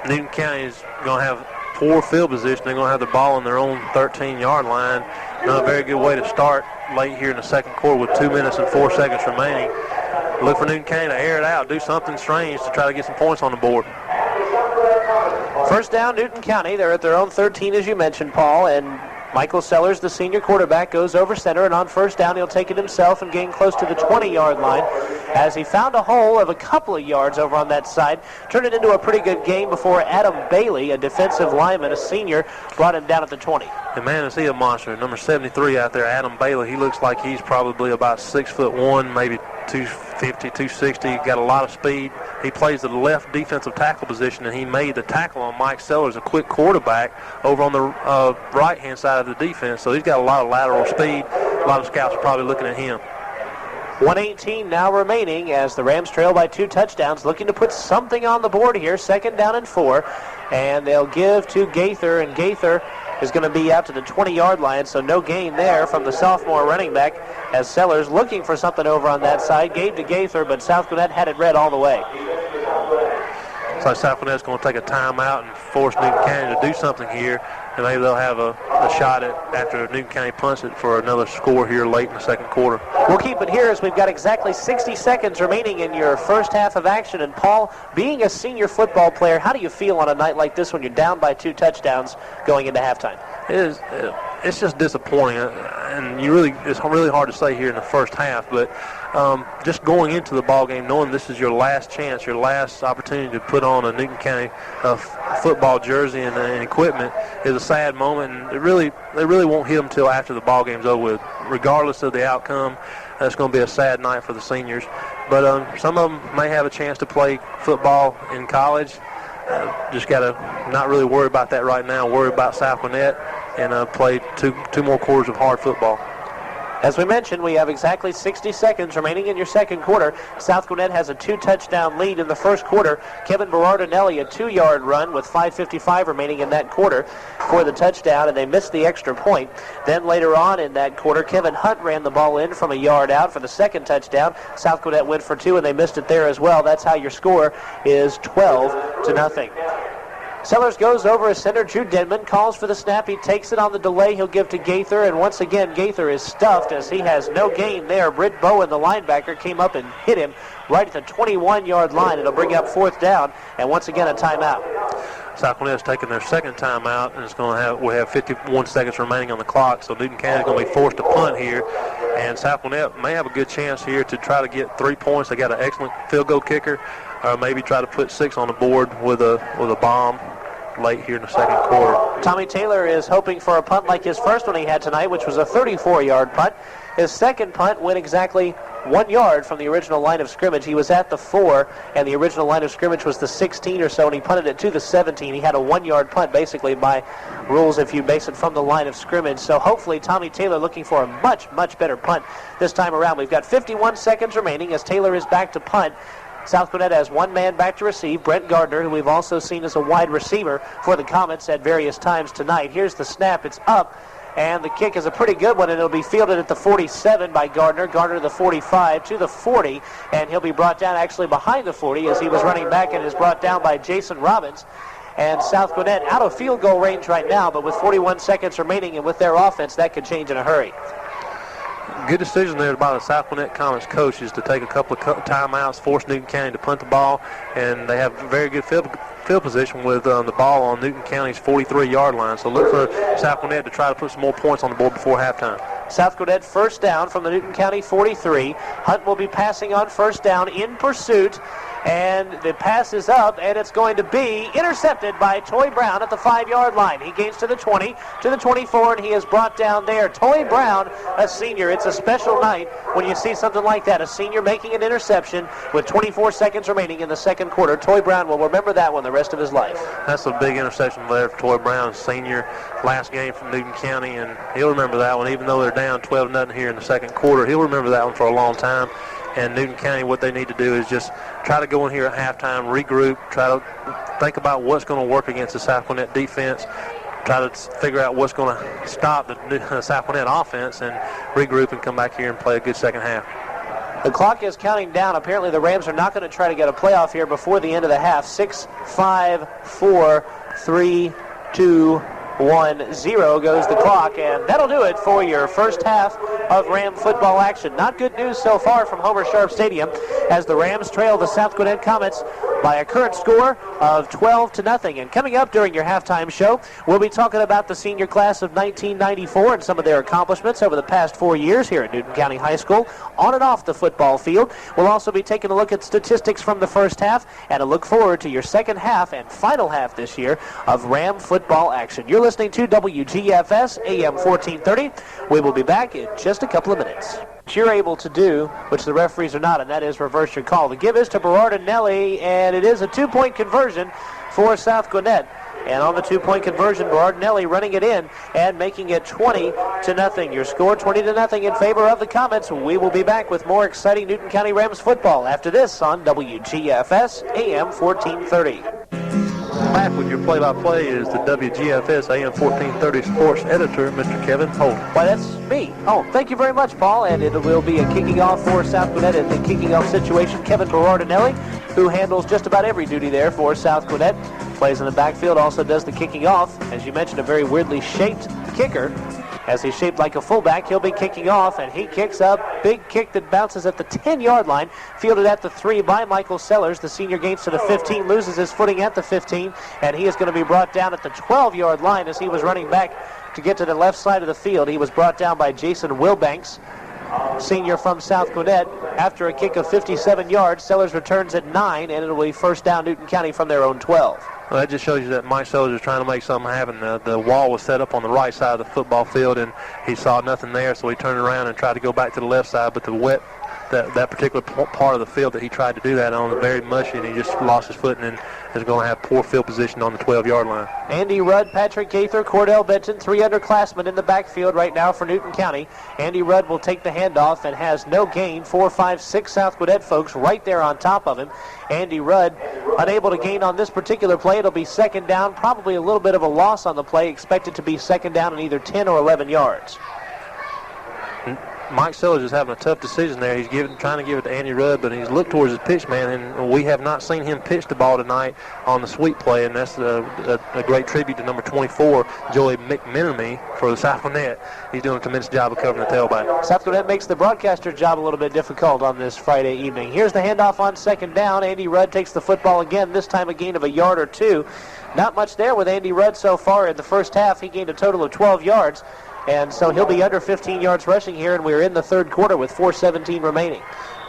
Newton County is going to have poor field position. They're going to have the ball on their own 13-yard line. Not a very good way to start late here in the second quarter with 2 minutes and 4 seconds remaining. Look for Newton County to air it out, do something strange to try to get some points on the board. First down, Newton County. They're at their own 13, as you mentioned, Paul, and Michael Sellers, the senior quarterback, goes over center, and on first down he'll take it himself and gain close to the 20-yard line as he found a hole of a couple of yards over on that side. Turned it into a pretty good game before Adam Bailey, a defensive lineman, a senior, brought him down at the 20. And man, is he a monster. Number 73 out there, Adam Bailey. He looks like he's probably about 6'1", maybe 250, 260. Got a lot of speed. He plays the left defensive tackle position, and he made the tackle on Mike Sellers, a quick quarterback, over on the right-hand side of the defense. So he's got a lot of lateral speed. A lot of scouts are probably looking at him. 1:18 now remaining as the Rams trail by 2 touchdowns, looking to put something on the board here. Second down and 4, and they'll give to Gaither, and Gaither is going to be out to the 20-yard line, so no gain there from the sophomore running back as Sellers looking for something over on that side. Gave to Gaither, but South Gwinnett had it read all the way. So South Gwinnett's going to take a timeout and force Newton County to do something here, and maybe they'll have a shot at after Newton County punts it for another score here late in the second quarter. We'll keep it here as we've got exactly 60 seconds remaining in your first half of action. And Paul, being a senior football player, how do you feel on a night like this when you're down by 2 touchdowns going into halftime? It's just disappointing, and it's really hard to say here in the first half, but just going into the ball game, knowing this is your last chance, your last opportunity to put on a Newton County football jersey and equipment is a sad moment, and they really won't hit them until after the ball game's over with. Regardless of the outcome, it's going to be a sad night for the seniors. But some of them may have a chance to play football in college. Just got to not really worry about that right now. Worry about South Gwinnett and play two more quarters of hard football. As we mentioned, we have exactly 60 seconds remaining in your second quarter. South Gwinnett has a 2-touchdown lead in the first quarter. Kevin Berardinelli, a 2-yard run with 5:55 remaining in that quarter for the touchdown, and they missed the extra point. Then later on in that quarter, Kevin Hunt ran the ball in from a yard out for the second touchdown. South Gwinnett went for 2, and they missed it there as well. That's how your score is 12-0. Sellers goes over as center. Drew Denman calls for the snap. He takes it on the delay. He'll give to Gaither, and once again, Gaither is stuffed as he has no gain there. Britt Bowen, the linebacker, came up and hit him right at the 21-yard line. It'll bring up fourth down, and once again, a timeout. South Gwinnett's taking their second timeout, and we have 51 seconds remaining on the clock, so Newton County is going to be forced to punt here, and South Gwinnett may have a good chance here to try to get 3 points. They got an excellent field goal kicker, or maybe try to put 6 on the board with a bomb late here in the second quarter. Tommy Taylor is hoping for a punt like his first one he had tonight, which was a 34-yard punt. His second punt went exactly 1 yard from the original line of scrimmage. He was at the 4, and the original line of scrimmage was the 16 or so, and he punted it to the 17. He had a 1-yard punt, basically, by rules if you base it from the line of scrimmage. So hopefully Tommy Taylor looking for a much, much better punt this time around. We've got 51 seconds remaining as Taylor is back to punt. South Gwinnett has one man back to receive, Brent Gardner, who we've also seen as a wide receiver for the Comets at various times tonight. Here's the snap. It's up, and the kick is a pretty good one, and it'll be fielded at the 47 by Gardner. Gardner the 45 to the 40, and he'll be brought down actually behind the 40 as he was running back and is brought down by Jason Robbins. and South Gwinnett out of field goal range right now, but with 41 seconds remaining and with their offense, that could change in a hurry. Good decision there by the South Gwinnett Comets coaches to take a couple of timeouts, force Newton County to punt the ball, and they have very good field position with the ball on Newton County's 43-yard line. So look for South Gwinnett to try to put some more points on the board before halftime. South Gwinnett first down from the Newton County 43. Hunt will be passing on first down in pursuit. And the pass is up, and it's going to be intercepted by Toy Brown at the 5-yard line. He gains to the 20, to the 24, and he is brought down there. Toy Brown, a senior. It's a special night when you see something like that. A senior making an interception with 24 seconds remaining in the second quarter. Toy Brown will remember that one the rest of his life. That's a big interception there for Toy Brown, senior, last game from Newton County, and he'll remember that one. Even though they're down 12-0 here in the second quarter, he'll remember that one for a long time. And Newton County, what they need to do is just try to go in here at halftime, regroup, try to think about what's going to work against the South Gwinnett defense, try to figure out what's going to stop the South Gwinnett offense, and regroup and come back here and play a good second half. The clock is counting down. Apparently the Rams are not going to try to get a playoff here before the end of the half. 6, 5, 4, 3, 2, 1, 0 goes the clock, and that'll do it for your first half of Ram football action. Not good news so far from Homer Sharp Stadium as the Rams trail the South Gwinnett Comets by a current score of 12-0. And coming up during your halftime show, we'll be talking about the senior class of 1994 and some of their accomplishments over the past 4 years here at Newton County High School, on and off the football field. We'll also be taking a look at statistics from the first half and a look forward to your second half and final half this year of Ram football action. You're listening to WGFS AM 1430. We will be back in just a couple of minutes. What you're able to do, which the referees are not, and that is reverse your call. The give is to Berardinelli, and it is a 2-point conversion for South Gwinnett. And on the 2-point conversion, Berardinelli running it in and making it 20-0. Your score 20-0 in favor of the Comets. We will be back with more exciting Newton County Rams football after this on WGFS AM 1430. Back with your play-by-play is the WGFS AM 1430 sports editor, Mr. Kevin Holden. Why, that's me. Oh, thank you very much, Paul. And it will be a kicking off for South Gwinnett in the kicking off situation. Kevin Berardinelli, who handles just about every duty there for South Gwinnett, plays in the backfield, also does the kicking off. As you mentioned, a very weirdly shaped kicker. As he's shaped like a fullback, he'll be kicking off, and he kicks up. Big kick that bounces at the 10-yard line, fielded at the 3 by Michael Sellers. The senior gains to the 15, loses his footing at the 15, and he is going to be brought down at the 12-yard line as he was running back to get to the left side of the field. He was brought down by Jason Wilbanks, senior from South Gwinnett. After a kick of 57 yards, Sellers returns at 9, and it'll be first down Newton County from their own 12. Well, that just shows you that Mike Sellers is trying to make something happen. The wall was set up on the right side of the football field, and he saw nothing there, so he turned around and tried to go back to the left side, but that particular part of the field that he tried to do that on was very mushy, and he just lost his footing and is going to have poor field position on the 12-yard line. Andy Rudd, Patrick Gaither, Cordell Benton, 3 underclassmen in the backfield right now for Newton County. Andy Rudd will take the handoff and has no gain. 4, 5, 6 South Gwinnett folks right there on top of him. Andy Rudd unable to gain on this particular play. It'll be second down, probably a little bit of a loss on the play, expected to be second down in either 10 or 11 yards. Mike Sellers is having a tough decision there. He's trying to give it to Andy Rudd, but he's looked towards his pitch man, and we have not seen him pitch the ball tonight on the sweep play, and that's a great tribute to number 24, Joey McMenemy, for the South Gwinnett. He's doing a tremendous job of covering the tailback. South Gwinnett makes the broadcaster's job a little bit difficult on this Friday evening. Here's the handoff on second down. Andy Rudd takes the football again, this time a gain of a yard or 2. Not much there with Andy Rudd so far in the first half. He gained a total of 12 yards. And so he'll be under 15 yards rushing here, and we're in the third quarter with 4:17 remaining.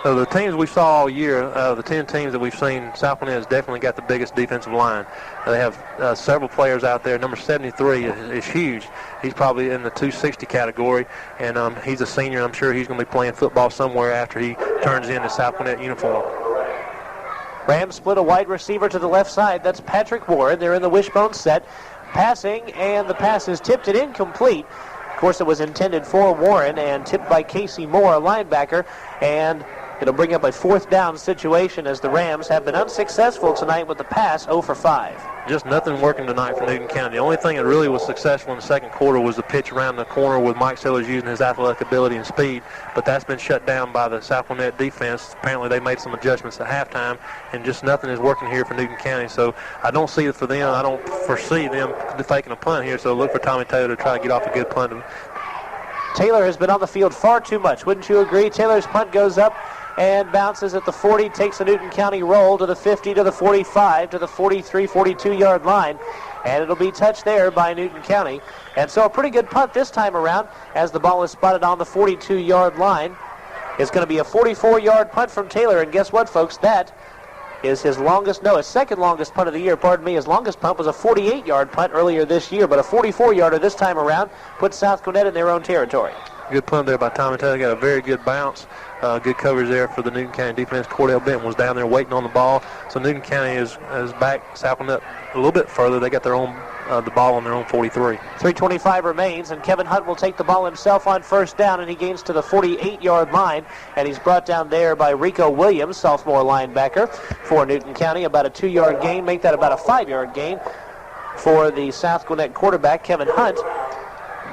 So the teams we saw all year, the 10 teams that we've seen, South Gwinnett has definitely got the biggest defensive line. They have several players out there. Number 73 is huge. He's probably in the 260 category, and he's a senior. I'm sure he's going to be playing football somewhere after he turns in the South Gwinnett uniform. Rams split a wide receiver to the left side. That's Patrick Warren. They're in the wishbone set. Passing, and the pass is tipped and incomplete. Of course, it was intended for Warren and tipped by Casey Moore, a linebacker, and It'll bring up a 4th down situation as the Rams have been unsuccessful tonight with the pass, 0 for 5. Just nothing working tonight for Newton County. The only thing that really was successful in the second quarter was the pitch around the corner with Mike Sellers using his athletic ability and speed, but that's been shut down by the South Gwinnett defense. Apparently they made some adjustments at halftime, and just nothing is working here for Newton County. So I don't see it for them. I don't foresee them taking a punt here, so look for Tommy Taylor to try to get off a good punt. Taylor has been on the field far too much. Wouldn't you agree? Taylor's punt goes up and bounces at the 40, takes a Newton County roll to the 50, to the 45, to the 43, 42-yard line, and it'll be touched there by Newton County. And so a pretty good punt this time around as the ball is spotted on the 42-yard line. It's going to be a 44-yard punt from Taylor, and guess what, folks? That is his second longest punt of the year, His longest punt was a 48-yard punt earlier this year, but a 44-yarder this time around puts South Gwinnett in their own territory. Good punt there by Tommy Taylor. Got a very good bounce. Good coverage there for the Newton County defense. Cordell Benton was down there waiting on the ball. So Newton County is back South Gwinnett a little bit further. They got their own the ball on their own 43. 3:25 remains, and Kevin Hunt will take the ball himself on 1st down, and he gains to the 48-yard line, and he's brought down there by Rico Williams, sophomore linebacker for Newton County. About a 2-yard gain, make that about a 5-yard gain for the South Gwinnett quarterback, Kevin Hunt.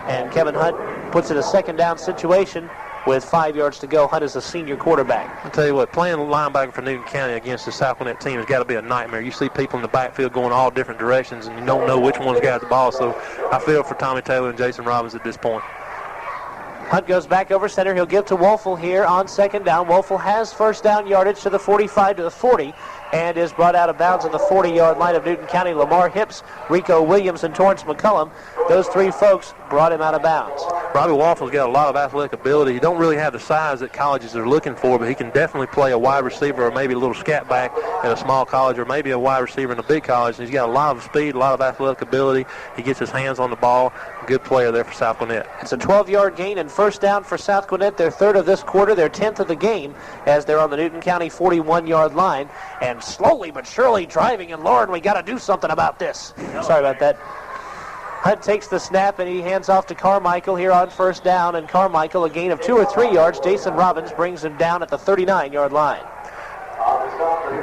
And Kevin Hunt puts it a 2nd down situation with 5 yards to go. Hunt is a senior quarterback. I'll tell you what, playing linebacker for Newton County against the South Gwinnett team has got to be a nightmare. You see people in the backfield going all different directions, and you don't know which one's got the ball. So I feel for Tommy Taylor and Jason Robbins at this point. Hunt goes back over center. He'll give to Woelfel here on 2nd down. Woelfel has 1st down yardage to the 45, to the 40, and is brought out of bounds at the 40-yard line of Newton County. Lamar Hips, Rico Williams, and Torrance McCullum, those 3 folks brought him out of bounds. Robbie Woelfel's got a lot of athletic ability. He don't really have the size that colleges are looking for, but he can definitely play a wide receiver or maybe a little scat back at a small college, or maybe a wide receiver in a big college. And he's got a lot of speed, a lot of athletic ability. He gets his hands on the ball. Good player there for South Gwinnett. It's a 12-yard gain and 1st down for South Gwinnett. Their 3rd of this quarter, their 10th of the game, as they're on the Newton County 41-yard line. And slowly but surely driving, and Lord, we got to do something about this. Sorry about that. Hunt takes the snap, and he hands off to Carmichael here on 1st down, and Carmichael, a gain of 2 or 3 yards. Jason Robbins brings him down at the 39-yard line.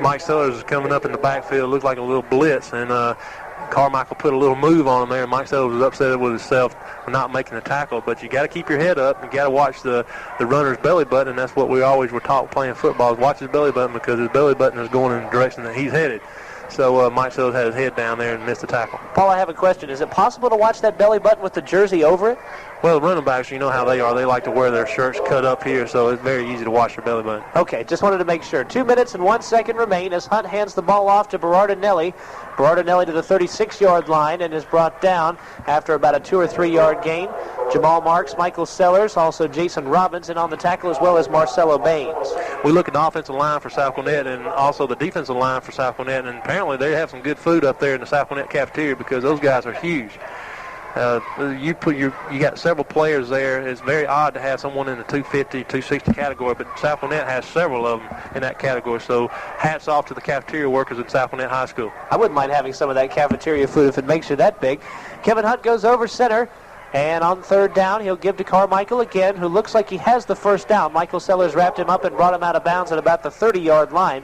Mike Sellers is coming up in the backfield. Looked like a little blitz, and Carmichael put a little move on him there. Mike Sellers was upset with himself for not making a tackle, but you got to keep your head up. You got to watch the runner's belly button, and that's what we always were taught playing football, is watch his belly button, because his belly button is going in the direction that he's headed. So Mike Sellers had his head down there and missed the tackle. Paul, I have a question. Is it possible to watch that belly button with the jersey over it? Well, the running backs, you know how they are. They like to wear their shirts cut up here, so it's very easy to watch their belly button. Okay, just wanted to make sure. 2 minutes and 1 second remain as Hunt hands the ball off to Berardinelli. Berardinelli to the 36-yard line and is brought down after about a 2 or 3 yard gain. Jamal Marks, Michael Sellers, also Jason Robbins, and on the tackle as well as Marcelo Baines. We look at the offensive line for South Gwinnett and also the defensive line for South Gwinnett, and apparently they have some good food up there in the South Gwinnett cafeteria, because those guys are huge. You got several players there. It's very odd to have someone in the 250, 260 category, but South Gwinnett has several of them in that category. So hats off to the cafeteria workers at South Gwinnett High School. I wouldn't mind having some of that cafeteria food if it makes you that big. Kevin Hunt goes over center, and on 3rd down, he'll give to Carmichael again, who looks like he has the 1st down. Michael Sellers wrapped him up and brought him out of bounds at about the 30-yard line,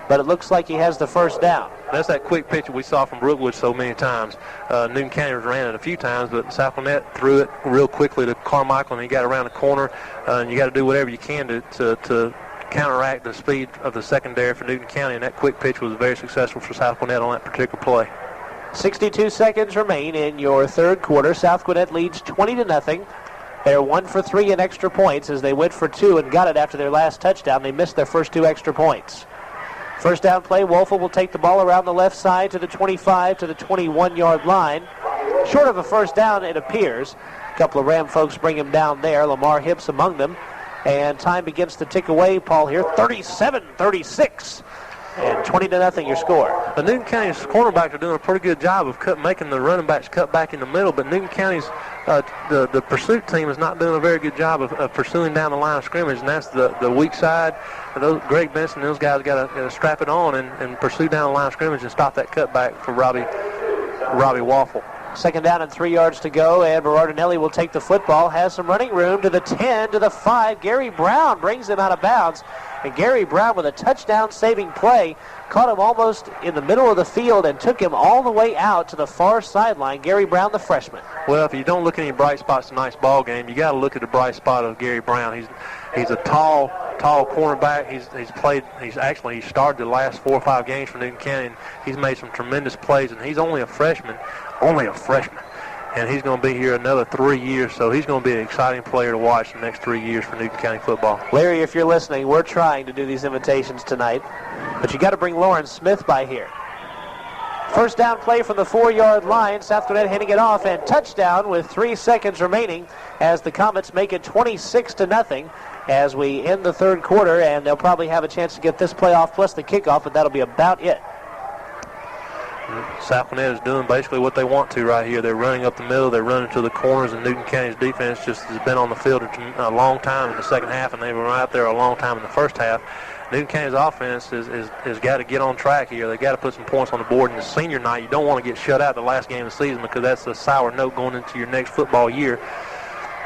but it looks like he has the 1st down. That's that quick picture we saw from Brookwood so many times. Newton County ran it a few times, but South Gwinnett threw it real quickly to Carmichael, and he got around the corner. And you got to do whatever you can to counteract the speed of the secondary for Newton County, and that quick pitch was very successful for South Gwinnett on that particular play. 62 seconds remain in your 3rd quarter. South Gwinnett leads 20-0. They're 1 for 3 in extra points as they went for 2 and got it after their last touchdown. They missed their first 2 extra points. 1st down play, Woelfel will take the ball around the left side to the 25, to the 21-yard line. Short of a 1st down, it appears. A couple of Ram folks bring him down there, Lamar Hips among them. And time begins to tick away, Paul, here. 37-36. And 20-0 your score. The Newton County's cornerbacks are doing a pretty good job of making the running backs cut back in the middle, but Newton County's the pursuit team is not doing a very good job of pursuing down the line of scrimmage, and that's the weak side. Greg Benson and those guys got to strap it on and pursue down the line of scrimmage and stop that cutback for Robbie Woelfel. Second down and 3 yards to go, and Berardinelli will take the football. Has some running room to the 10, to the 5. Gary Brown brings him out of bounds. And Gary Brown with a touchdown-saving play caught him almost in the middle of the field and took him all the way out to the far sideline. Gary Brown, the freshman. Well, if you don't look at any bright spots in tonight's ball game, you got to look at the bright spot of Gary Brown. He's a tall cornerback. He started the last 4 or 5 games for Newton County, and he's made some tremendous plays. And he's only a freshman, and he's going to be here another 3 years. So he's going to be an exciting player to watch the next 3 years for Newton County football. Larry, if you're listening, we're trying to do these invitations tonight, but you got to bring Lauren Smith by here. First down play from the 4-yard line. South Gwinnett hitting it off, and touchdown with 3 seconds remaining as the Comets make it 26-0 as we end the third quarter, and they'll probably have a chance to get this play off plus the kickoff, but that'll be about it. South Gwinnett is doing basically what they want to right here. They're running up the middle, they're running to the corners, and Newton County's defense just has been on the field a long time in the second half, and they were out there a long time in the first half. Newton County's offense has got to get on track here. They've got to put some points on the board. In the senior night, you don't want to get shut out the last game of the season because that's a sour note going into your next football year.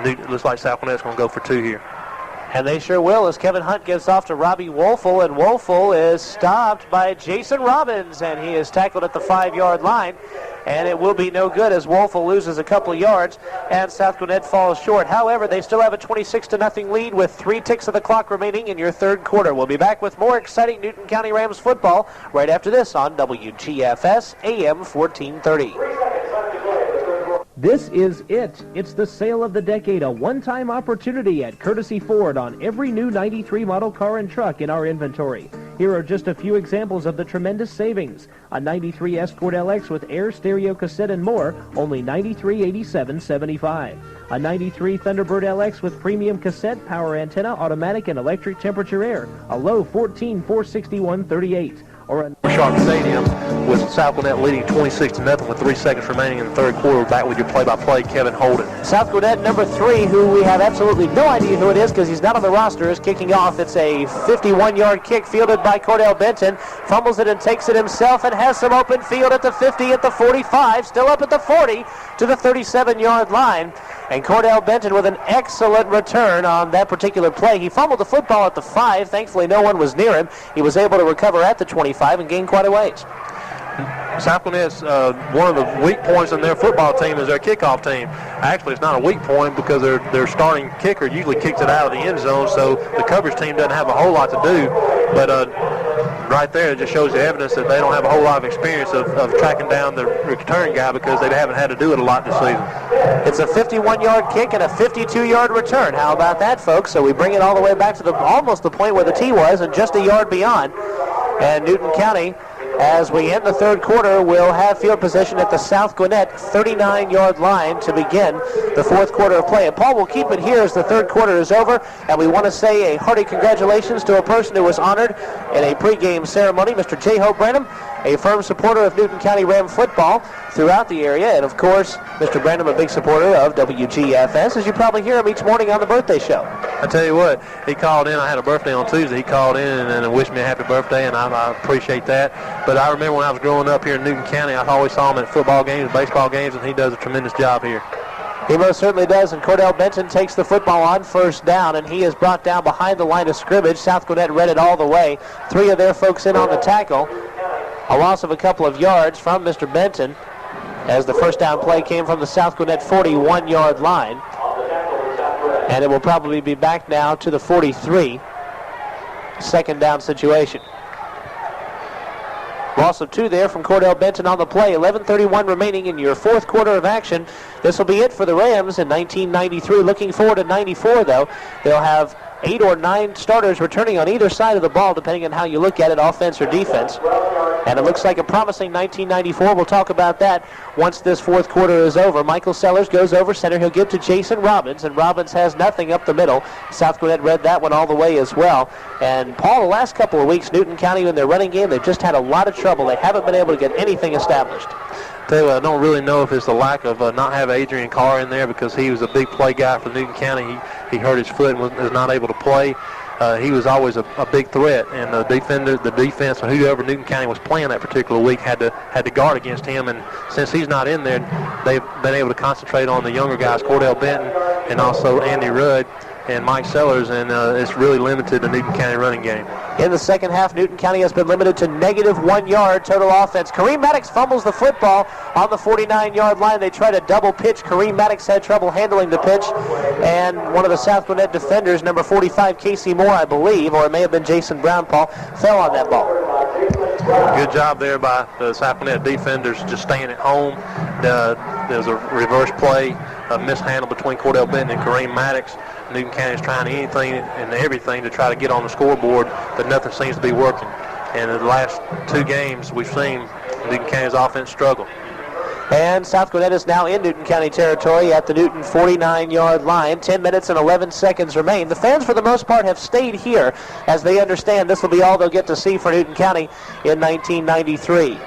It looks like South Gwinnett's going to go for 2 here. And they sure will as Kevin Hunt gives off to Robbie Wolfel, and Wolfel is stopped by Jason Robbins, and he is tackled at the 5-yard line. And it will be no good as Wolfel loses a couple of yards, and South Gwinnett falls short. However, they still have a 26-0 lead with 3 ticks of the clock remaining in your third quarter. We'll be back with more exciting Newton County Rams football right after this on WGFS AM 1430. This is it. It's the sale of the decade, a one-time opportunity at Courtesy Ford on every new 93 model car and truck in our inventory. Here are just a few examples of the tremendous savings. A 93 Escort LX with air, stereo, cassette, and more, only $9387.75. A 93 Thunderbird LX with premium cassette, power antenna, automatic, and electric temperature air, a low $14,461.38. Or a Sharp Stadium with South Gwinnett leading 26-0 with 3 seconds remaining in the third quarter. Back with your play-by-play, Kevin Holden. South Gwinnett, number 3, who we have absolutely no idea who it is because he's not on the roster, is kicking off. It's a 51-yard kick fielded by Cordell Benton. Fumbles it and takes it himself and has some open field at the 50, at the 45, still up at the 40 to the 37-yard line. And Cordell Benton with an excellent return on that particular play. He fumbled the football at the 5. Thankfully, no one was near him. He was able to recover at the 25 and gain quite a ways. South Gwinnett's one of the weak points in their football team is their kickoff team. Actually, it's not a weak point because their starting kicker usually kicks it out of the end zone, so the coverage team doesn't have a whole lot to do. But right there, it just shows the evidence that they don't have a whole lot of experience of tracking down the return guy because they haven't had to do it a lot this season. It's a 51-yard kick and a 52-yard return. How about that, folks? So we bring it all the way back to almost the point where the tee was and just a yard beyond. And Newton County, as we end the third quarter, will have field position at the South Gwinnett 39-yard line to begin the fourth quarter of play. And Paul will keep it here as the third quarter is over. And we want to say a hearty congratulations to a person who was honored in a pregame ceremony, Mr. J. Hope Branham, a firm supporter of Newton County Ram football throughout the area. And, of course, Mr. Branham, a big supporter of WGFS, as you probably hear him each morning on the birthday show. I tell you what, he called in. I had a birthday on Tuesday. He called in and wished me a happy birthday, and I appreciate that. But I remember when I was growing up here in Newton County, I always saw him at football games, baseball games, and he does a tremendous job here. He most certainly does, and Cordell Benton takes the football on first down, and he is brought down behind the line of scrimmage. South Gwinnett read it all the way. 3 of their folks in on the tackle. A loss of a couple of yards from Mr. Benton as the first down play came from the South Gwinnett 41-yard line. And it will probably be back now to the 43. Second down situation. Loss of 2 there from Cordell Benton on the play. 11:31 remaining in your fourth quarter of action. This will be it for the Rams in 1993. Looking forward to 94, though. They'll have 8 or 9 starters returning on either side of the ball, depending on how you look at it, offense or defense. And it looks like a promising 1994. We'll talk about that once this fourth quarter is over. Michael Sellers goes over center. He'll give to Jason Robbins, and Robbins has nothing up the middle. South Gwinnett read that one all the way as well. And, Paul, the last couple of weeks, Newton County in their running game, they've just had a lot of trouble. They haven't been able to get anything established. Tell you what, I don't really know if it's the lack of not having Adrian Carr in there because he was a big play guy for Newton County. He hurt his foot and is not able to play. he was always a big threat, and the defense, or whoever Newton County was playing that particular week had to guard against him. And since he's not in there, they've been able to concentrate on the younger guys, Cordell Benton and also Andy Rudd and Mike Sellers, and it's really limited the Newton County running game. In the second half, Newton County has been limited to -1 yard total offense. Kareem Maddox fumbles the football on the 49-yard line. They try to double pitch. Kareem Maddox had trouble handling the pitch, and one of the South Gwinnett defenders, number 45, Casey Moore, I believe, or it may have been Jason Brown, Paul, fell on that ball. Good job there by the South Gwinnett defenders just staying at home. There was a reverse play, a mishandle between Cordell Benton and Kareem Maddox. Newton County is trying anything and everything to try to get on the scoreboard, but nothing seems to be working. And in the last two games, we've seen Newton County's offense struggle. And South Gwinnett is now in Newton County territory at the Newton 49-yard line. 10 minutes and 11 seconds remain. The fans, for the most part, have stayed here as they understand this will be all they'll get to see for Newton County in 1993.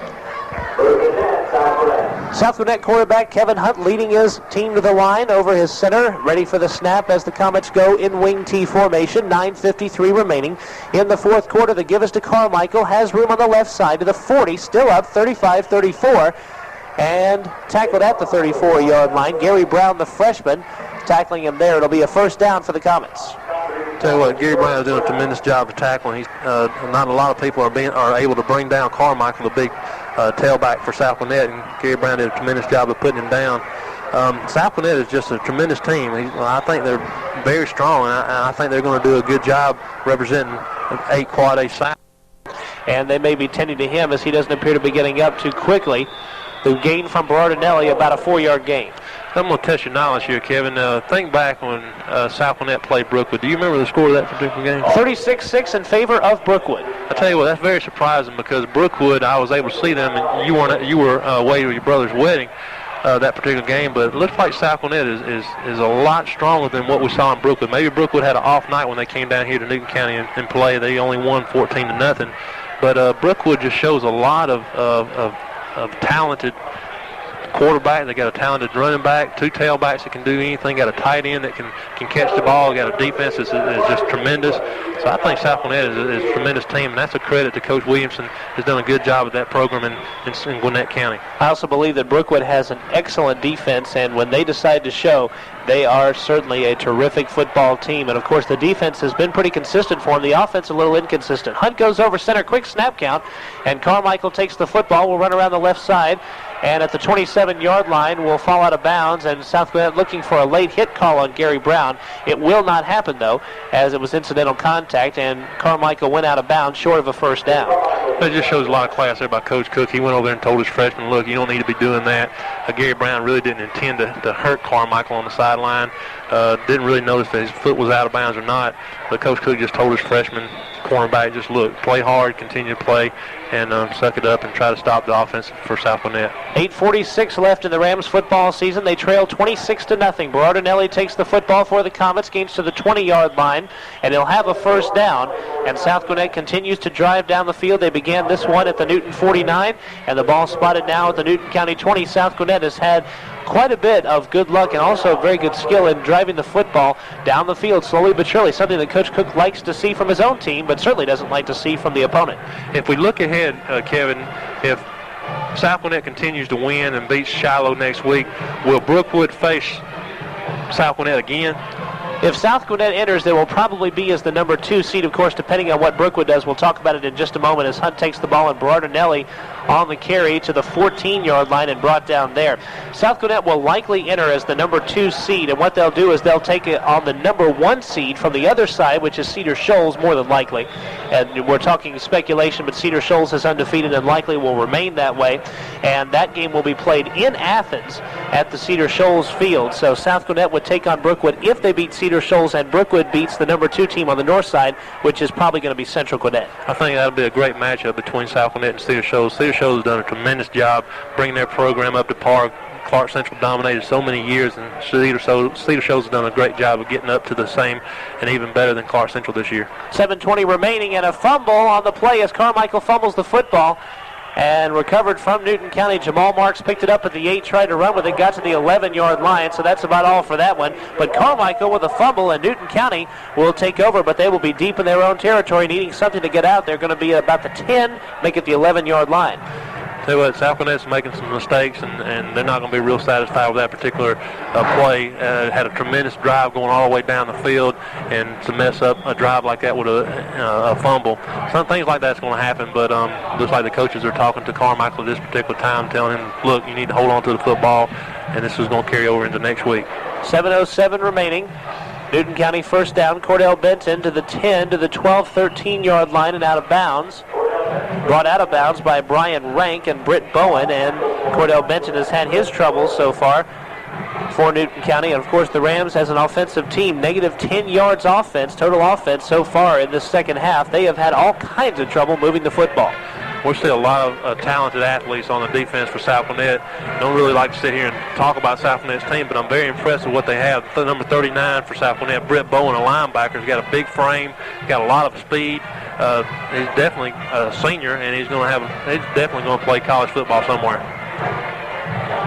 South Gwinnett quarterback Kevin Hunt leading his team to the line over his center, ready for the snap as the Comets go in wing T formation. 9:53 remaining in the fourth quarter. The give is to Carmichael, has room on the left side to the 40, still up 35-34, and tackled at the 34-yard line. Gary Brown, the freshman, tackling him there. It'll be a first down for the Comets. Tell you what, Gary Brown is doing a tremendous job of tackling. He's not a lot of people are able to bring down Carmichael, the big tailback for South Gwinnett, and Gary Brown did a tremendous job of putting him down. South Gwinnett is just a tremendous team. I think they're very strong, and I think they're going to do a good job representing 8 Quad A South. And they may be tending to him as he doesn't appear to be getting up too quickly. The gain from Berardinelli, about a 4-yard gain. I'm going to test your knowledge here, Kevin. Think back when South Gwinnett played Brookwood. Do you remember the score of that particular game? 36-6 in favor of Brookwood. I tell you what, that's very surprising because Brookwood, I was able to see them, and you were away to your brother's wedding that particular game. But it looks like South Gwinnett is a lot stronger than what we saw in Brookwood. Maybe Brookwood had an off night when they came down here to Newton County and play. They only won 14-0. But Brookwood just shows a lot of talented quarterback. They got a talented running back, 2 tailbacks that can do anything, got a tight end that can catch the ball, got a defense that's just tremendous. So I think South Gwinnett is a tremendous team, and that's a credit to Coach Williamson. Has done a good job with that program in Gwinnett County. I also believe that Brookwood has an excellent defense, and when they decide to show, they are certainly a terrific football team. And, of course, the defense has been pretty consistent for them. The offense a little inconsistent. Hunt goes over center, quick snap count, and Carmichael takes the football, will run around the left side, and at the 27-yard line will fall out of bounds, and South Gwinnett looking for a late hit call on Gary Brown. It will not happen, though, as it was incidental contact, and Carmichael went out of bounds short of a first down. It just shows a lot of class there by Coach Cook. He went over there and told his freshmen, look, you don't need to be doing that. Gary Brown really didn't intend to hurt Carmichael on the sideline. Didn't really notice that his foot was out of bounds or not, but Coach Cook just told his freshman cornerback, just look, play hard, continue to play, and suck it up and try to stop the offense for South Gwinnett. 8:46 left in the Rams football season. They trail 26-0. Berardinelli takes the football for the Comets, gains to the 20-yard line, and he'll have a first down. And South Gwinnett continues to drive down the field. They began this one at the Newton 49, and the ball spotted now at the Newton County 20. South Gwinnett has had quite a bit of good luck and also very good skill in driving the football down the field slowly but surely, something that Coach Cook likes to see from his own team, but certainly doesn't like to see from the opponent. If we look ahead, Kevin, if South Gwinnett continues to win and beats Shiloh next week, will Brookwood face South Gwinnett again? If South Gwinnett enters, there will probably be as the number 2 seed, of course, depending on what Brookwood does. We'll talk about it in just a moment as Hunt takes the ball and Berardinelli on the carry to the 14-yard line and brought down there. South Gwinnett will likely enter as the number 2 seed, and what they'll do is they'll take it on the number 1 seed from the other side, which is Cedar Shoals, more than likely. And we're talking speculation, but Cedar Shoals is undefeated and likely will remain that way. And that game will be played in Athens at the Cedar Shoals field. So South Gwinnett would take on Brookwood if they beat Cedar Shoals, and Brookwood beats the number 2 team on the north side, which is probably going to be Central Gwinnett. I think that'll be a great matchup between South Gwinnett and Cedar Shoals. Cedar Shoals has done a tremendous job bringing their program up to par. Clark Central dominated so many years, and Cedar Shoals has done a great job of getting up to the same and even better than Clark Central this year. 7:20 remaining, and a fumble on the play as Carmichael fumbles the football. and recovered from Newton County. Jamal Marks picked it up at the 8, tried to run with it, got to the 11-yard line, so that's about all for that one. But Carmichael with a fumble, and Newton County will take over, but they will be deep in their own territory, needing something to get out. They're going to be about the 10, make it the 11-yard line. Tell you what, South Gwinnett's making some mistakes, and they're not going to be real satisfied with that particular play. Had a tremendous drive going all the way down the field, and to mess up a drive like that with a fumble. Some things like that's going to happen, but looks like the coaches are talking to Carmichael at this particular time, telling him, look, you need to hold on to the football, and this is going to carry over into next week. 7:07 remaining. Newton County first down. Cordell Benton to the 10, to the 12, 13-yard line and out of bounds. Brought out of bounds by Brian Rank and Britt Bowen, and Cordell Benton has had his troubles so far for Newton County. And, of course, the Rams, as an offensive team, negative 10 yards offense, total offense so far in this second half. They have had all kinds of trouble moving the football. We see a lot of talented athletes on the defense for South Gwinnett. Don't really like to sit here and talk about South Gwinnett's team, but I'm very impressed with what they have. Number 39 for South Gwinnett, Britt Bowen, a linebacker. He's got a big frame, got a lot of speed. He's definitely a senior, and he's definitely going to play college football somewhere.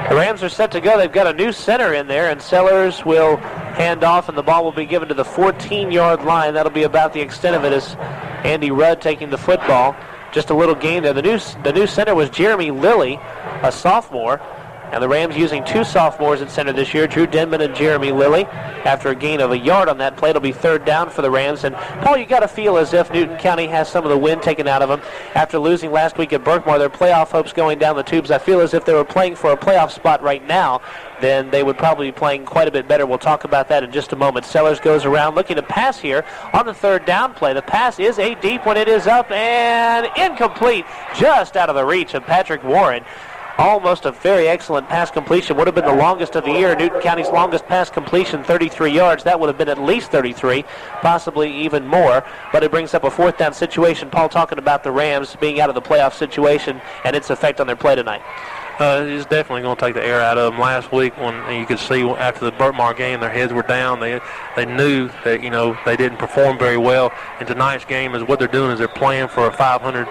The Rams are set to go. They've got a new center in there, and Sellers will hand off, and the ball will be given to the 14-yard line. That'll be about the extent of it as Andy Rudd taking the football. Just a little gain there. The new center was Jeremy Lilly, a sophomore. And the Rams using two sophomores at center this year, Drew Denman and Jeremy Lilly. After a gain of a yard on that play, it'll be third down for the Rams. And, Paul, you got to feel as if Newton County has some of the wind taken out of them. After losing last week at Berkmar, their playoff hopes going down the tubes. I feel as if they were playing for a playoff spot right now, then they would probably be playing quite a bit better. We'll talk about that in just a moment. Sellers goes around looking to pass here on the third down play. The pass is a deep one. It is up and incomplete, just out of the reach of Patrick Warren. Almost a very excellent pass completion. Would have been the longest of the year. Newton County's longest pass completion, 33 yards. That would have been at least 33, possibly even more. But it brings up a fourth down situation. Paul talking about the Rams being out of the playoff situation and its effect on their play tonight. It's definitely going to take the air out of them. Last week, when you could see after the Berkmar game, their heads were down. They knew that they didn't perform very well. And tonight's game is what they're doing is they're playing for a 5-win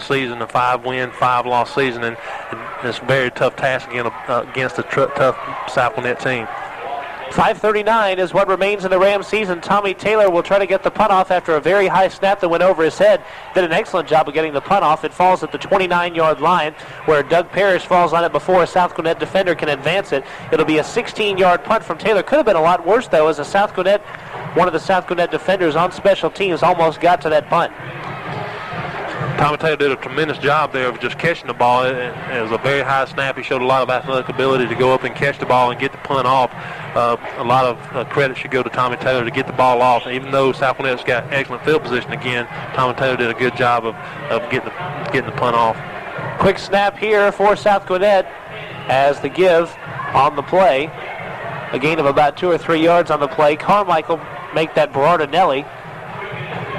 season, a 5-win, 5-loss season, and it's a very tough task against a tough South Gwinnett team. 5:39 is what remains in the Rams season. Tommy Taylor will try to get the punt off after a very high snap that went over his head. Did an excellent job of getting the punt off. It falls at the 29-yard line where Doug Parrish falls on it before a South Gwinnett defender can advance it. It'll be a 16-yard punt from Taylor. Could have been a lot worse, though, as one of the South Gwinnett defenders on special teams almost got to that punt. Tommy Taylor did a tremendous job there of just catching the ball. It was a very high snap. He showed a lot of athletic ability to go up and catch the ball and get the punt off. A lot of credit should go to Tommy Taylor to get the ball off. Even though South Gwinnett's got excellent field position again, Tommy Taylor did a good job of getting the punt off. Quick snap here for South Gwinnett as the give on the play. A gain of about 2 or 3 yards on the play. Carmichael make that Berardinelli.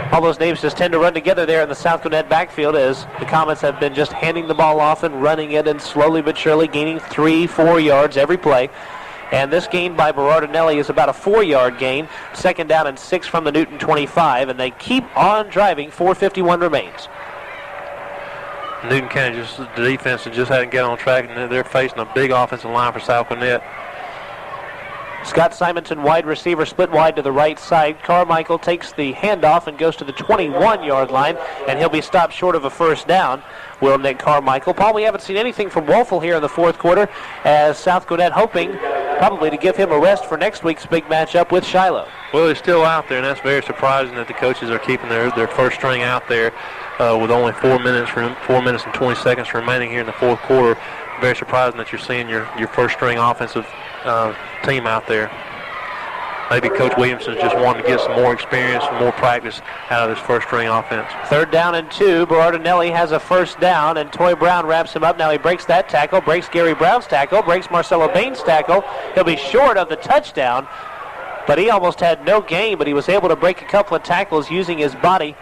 All those names just tend to run together there in the South Gwinnett backfield as the Comets have been just handing the ball off and running it and slowly but surely gaining 3-4 yards every play. And this gain by Berardinelli is about a 4-yard gain. Second down and 6 from the Newton 25, and they keep on driving. 4:51 remains. Newton County, the defense just hadn't got on track, and they're facing a big offensive line for South Gwinnett. Scott Simonton, wide receiver, split wide to the right side. Carmichael takes the handoff and goes to the 21-yard line, and he'll be stopped short of a first down, will Nick Carmichael. Paul, we haven't seen anything from Woelfel here in the fourth quarter, as South Gwinnett hoping probably to give him a rest for next week's big matchup with Shiloh. Well, he's still out there, and that's very surprising that the coaches are keeping their first string out there with only 4 minutes and 20 seconds remaining here in the fourth quarter. Very surprising that you're seeing your first string offensive team out there. Maybe Coach Williamson's just wanting to get some more experience, more practice out of this first string offense. Third down and 2. Berardinelli has a first down, and Toy Brown wraps him up. Now he breaks that tackle, breaks Gary Brown's tackle, breaks Marcelo Bain's tackle. He'll be short of the touchdown, but he almost had no gain, but he was able to break a couple of tackles using his body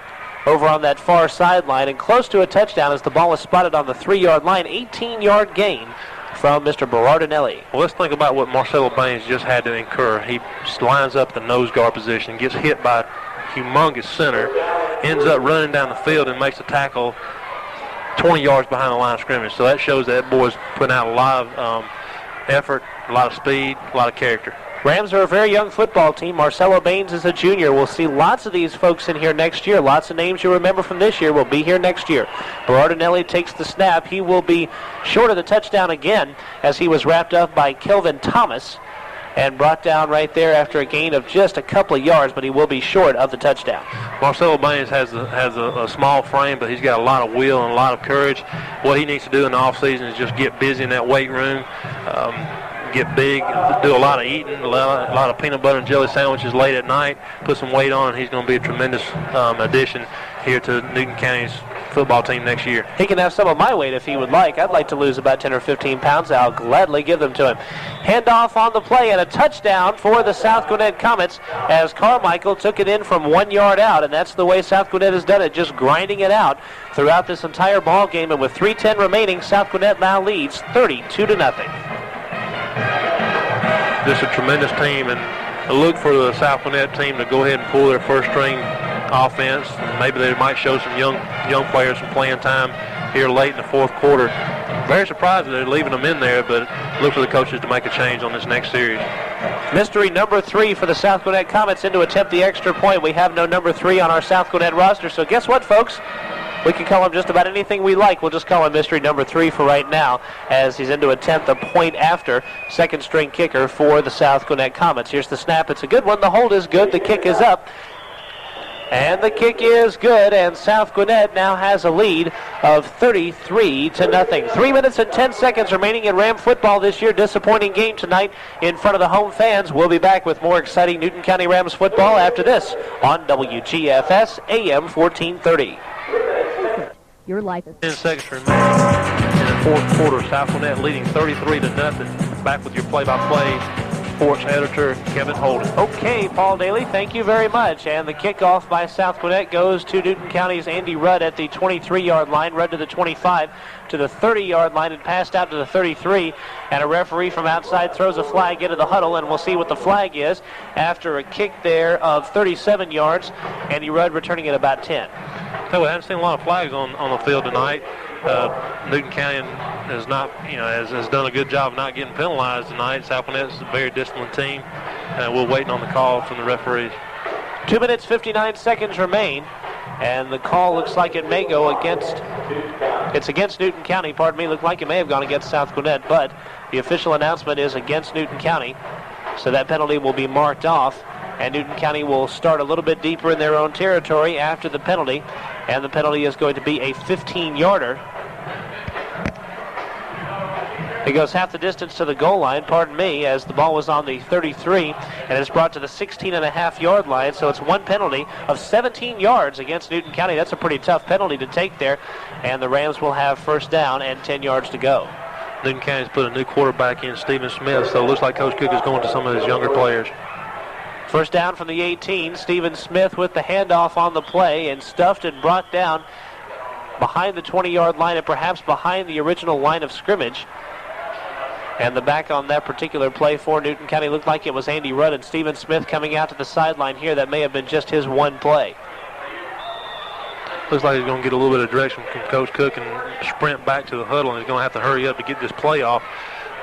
over on that far sideline, and close to a touchdown as the ball is spotted on the 3-yard line. 18-yard gain from Mr. Berardinelli. Well, let's think about what Marcelo Baines just had to incur. He lines up the nose guard position, gets hit by a humongous center, ends up running down the field and makes a tackle 20 yards behind the line of scrimmage. So that shows that boy's putting out a lot of effort, a lot of speed, a lot of character. Rams are a very young football team. Marcelo Baines is a junior. We'll see lots of these folks in here next year. Lots of names you remember from this year will be here next year. Berardinelli takes the snap. He will be short of the touchdown again as he was wrapped up by Kelvin Thomas and brought down right there after a gain of just a couple of yards, but he will be short of the touchdown. Marcelo Baines has a small frame, but he's got a lot of will and a lot of courage. What he needs to do in the offseason is just get busy in that weight room, get big, do a lot of eating, a lot of peanut butter and jelly sandwiches late at night, put some weight on, and he's going to be a tremendous addition here to Newton County's football team next year. He can have some of my weight if he would like. I'd like to lose about 10 or 15 pounds. I'll gladly give them to him. Handoff on the play and a touchdown for the South Gwinnett Comets as Carmichael took it in from 1 yard out, and that's the way South Gwinnett has done it, just grinding it out throughout this entire ball game. And with 3:10 remaining, South Gwinnett now leads 32-0. Just a tremendous team, and a look for the South Gwinnett team to go ahead and pull their first string offense. Maybe they might show some young players some playing time here late in the fourth quarter. Very surprised that they're leaving them in there, but look for the coaches to make a change on this next series. Mystery number 3 for the South Gwinnett Comets in to attempt the extra point. We have no number 3 on our South Gwinnett roster, so guess what, folks? We can call him just about anything we like. We'll just call him mystery number 3 for right now, as he's in to attempt the point after second string kicker for the South Gwinnett Comets. Here's the snap. It's a good one. The hold is good. The kick is up. And the kick is good, and South Gwinnett now has a lead of 33-0. 3 minutes and 10 seconds remaining in Ram football this year. Disappointing game tonight in front of the home fans. We'll be back with more exciting Newton County Rams football after this on WGFS AM 1430. Your life is 10 seconds remaining in the fourth quarter. South Gwinnett leading 33-0. Back with your play-by-play sports editor, Kevin Holden. Okay, Paul Dailey, thank you very much. And the kickoff by South Gwinnett goes to Newton County's Andy Rudd at the 23-yard line. Rudd to the 25, to the 30-yard line, and passed out to the 33. And a referee from outside throws a flag into the huddle, and we'll see what the flag is after a kick there of 37 yards. Andy Rudd returning at about 10. So we haven't seen a lot of flags on the field tonight. Newton County has not, has done a good job of not getting penalized tonight. South Gwinnett is a very disciplined team, and we're waiting on the call from the referees. 2 minutes, 59 seconds remain, and the call looks like it may go against, it's against Newton County, pardon me. Looked like it may have gone against South Gwinnett, but the official announcement is against Newton County, so that penalty will be marked off, and Newton County will start a little bit deeper in their own territory after the penalty, and the penalty is going to be a 15-yarder. It goes half the distance to the goal line, pardon me, as the ball was on the 33, and it's brought to the 16.5-yard line, so it's one penalty of 17 yards against Newton County. That's a pretty tough penalty to take there, and the Rams will have first down and 10 yards to go. Newton County's put a new quarterback in, Stephen Smith, so it looks like Coach Cook is going to some of his younger players. First down from the 18, Stephen Smith with the handoff on the play, and stuffed and brought down behind the 20-yard line and perhaps behind the original line of scrimmage. And the back on that particular play for Newton County looked like it was Andy Rudd, and Stephen Smith coming out to the sideline here. That may have been just his one play. Looks like he's going to get a little bit of direction from Coach Cook and sprint back to the huddle, and he's going to have to hurry up to get this play off.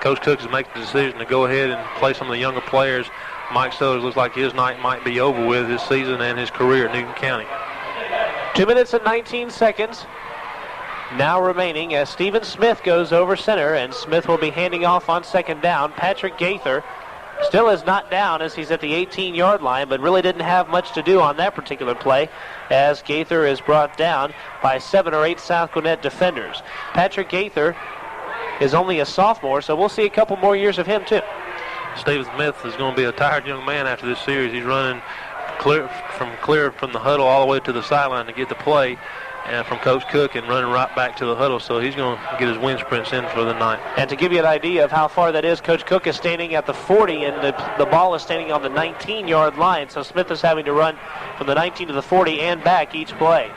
Coach Cook is making the decision to go ahead and play some of the younger players. Mike Sellers looks like his night might be over with, his season and his career at Newton County. 2 minutes and 19 seconds now remaining as Stephen Smith goes over center, and Smith will be handing off on second down. Patrick Gaither still is not down as he's at the 18-yard line, but really didn't have much to do on that particular play as Gaither is brought down by 7 or 8 South Gwinnett defenders. Patrick Gaither is only a sophomore, so we'll see a couple more years of him too. Stephen Smith is going to be a tired young man after this series. He's running clear from the huddle all the way to the sideline to get the play from Coach Cook and running right back to the huddle, so he's going to get his wind sprints in for the night. And to give you an idea of how far that is, Coach Cook is standing at the 40, and the ball is standing on the 19-yard line, so Smith is having to run from the 19 to the 40 and back each play.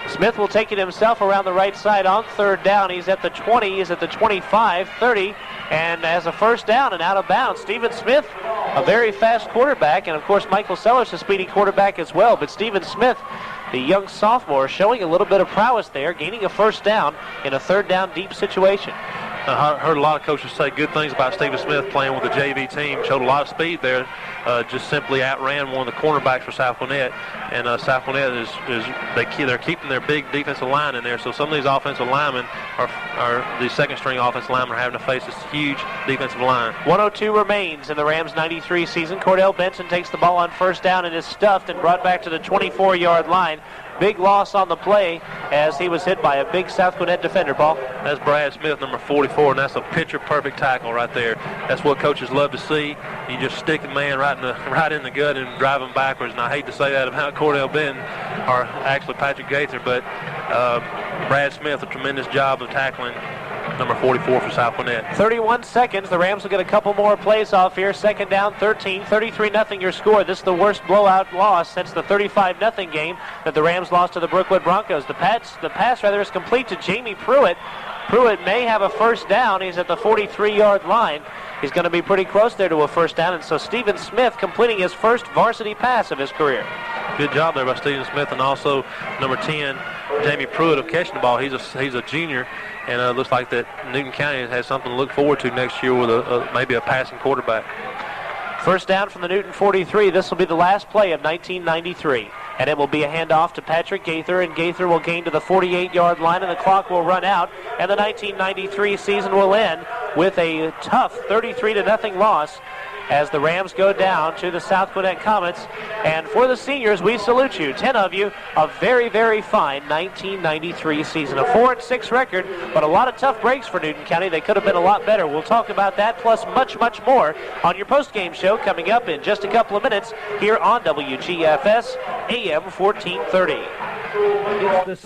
Smith will take it himself around the right side on third down. He's at the 20, he's at the 25, 30, and as a first down and out of bounds. Stephen Smith, a very fast quarterback, and of course Michael Sellers, a speedy quarterback as well, but Stephen Smith the young sophomore showing a little bit of prowess there, gaining a first down in a third down deep situation. I heard a lot of coaches say good things about Stephen Smith playing with the JV team. Showed a lot of speed there. Just simply outran one of the cornerbacks for South Gwinnett. And South Gwinnett they're keeping their big defensive line in there. So some of these offensive linemen these second-string offensive linemen are having to face this huge defensive line. 1:02 remains in the Rams' 93 season. Cordell Benson takes the ball on first down and is stuffed and brought back to the 24-yard line. Big loss on the play as he was hit by a big South Gwinnett defender, Paul. That's Brad Smith, number 44, and that's a picture-perfect tackle right there. That's what coaches love to see. You just stick the man right in the gut and drive him backwards. And I hate to say that about Cordell Benton, or actually Patrick Gaither, but Brad Smith, a tremendous job of tackling number 44 for South Gwinnett. 31 seconds. The Rams will get a couple more plays off here. Second down, 13. 33-0 your score. This is the worst blowout loss since the 35-0 game that the Rams lost to the Brookwood Broncos. The pass is complete to Jamie Pruitt. Pruitt may have a first down. He's at the 43-yard line. He's going to be pretty close there to a first down, and so Stephen Smith completing his first varsity pass of his career. Good job there by Stephen Smith, and also number 10, Jamie Pruitt, of catching the ball. He's a junior, and it looks like that Newton County has something to look forward to next year with maybe a passing quarterback. First down from the Newton 43. This will be the last play of 1993. And it will be a handoff to Patrick Gaither, and Gaither will gain to the 48-yard line, and the clock will run out, and the 1993 season will end with a tough 33-0 loss as the Rams go down to the South Gwinnett Comets. And for the seniors, we salute you. 10 of you, a very, very fine 1993 season. A 4-6 record, but a lot of tough breaks for Newton County. They could have been a lot better. We'll talk about that, plus much, much more on your post-game show coming up in just a couple of minutes here on WGFS AM 1430.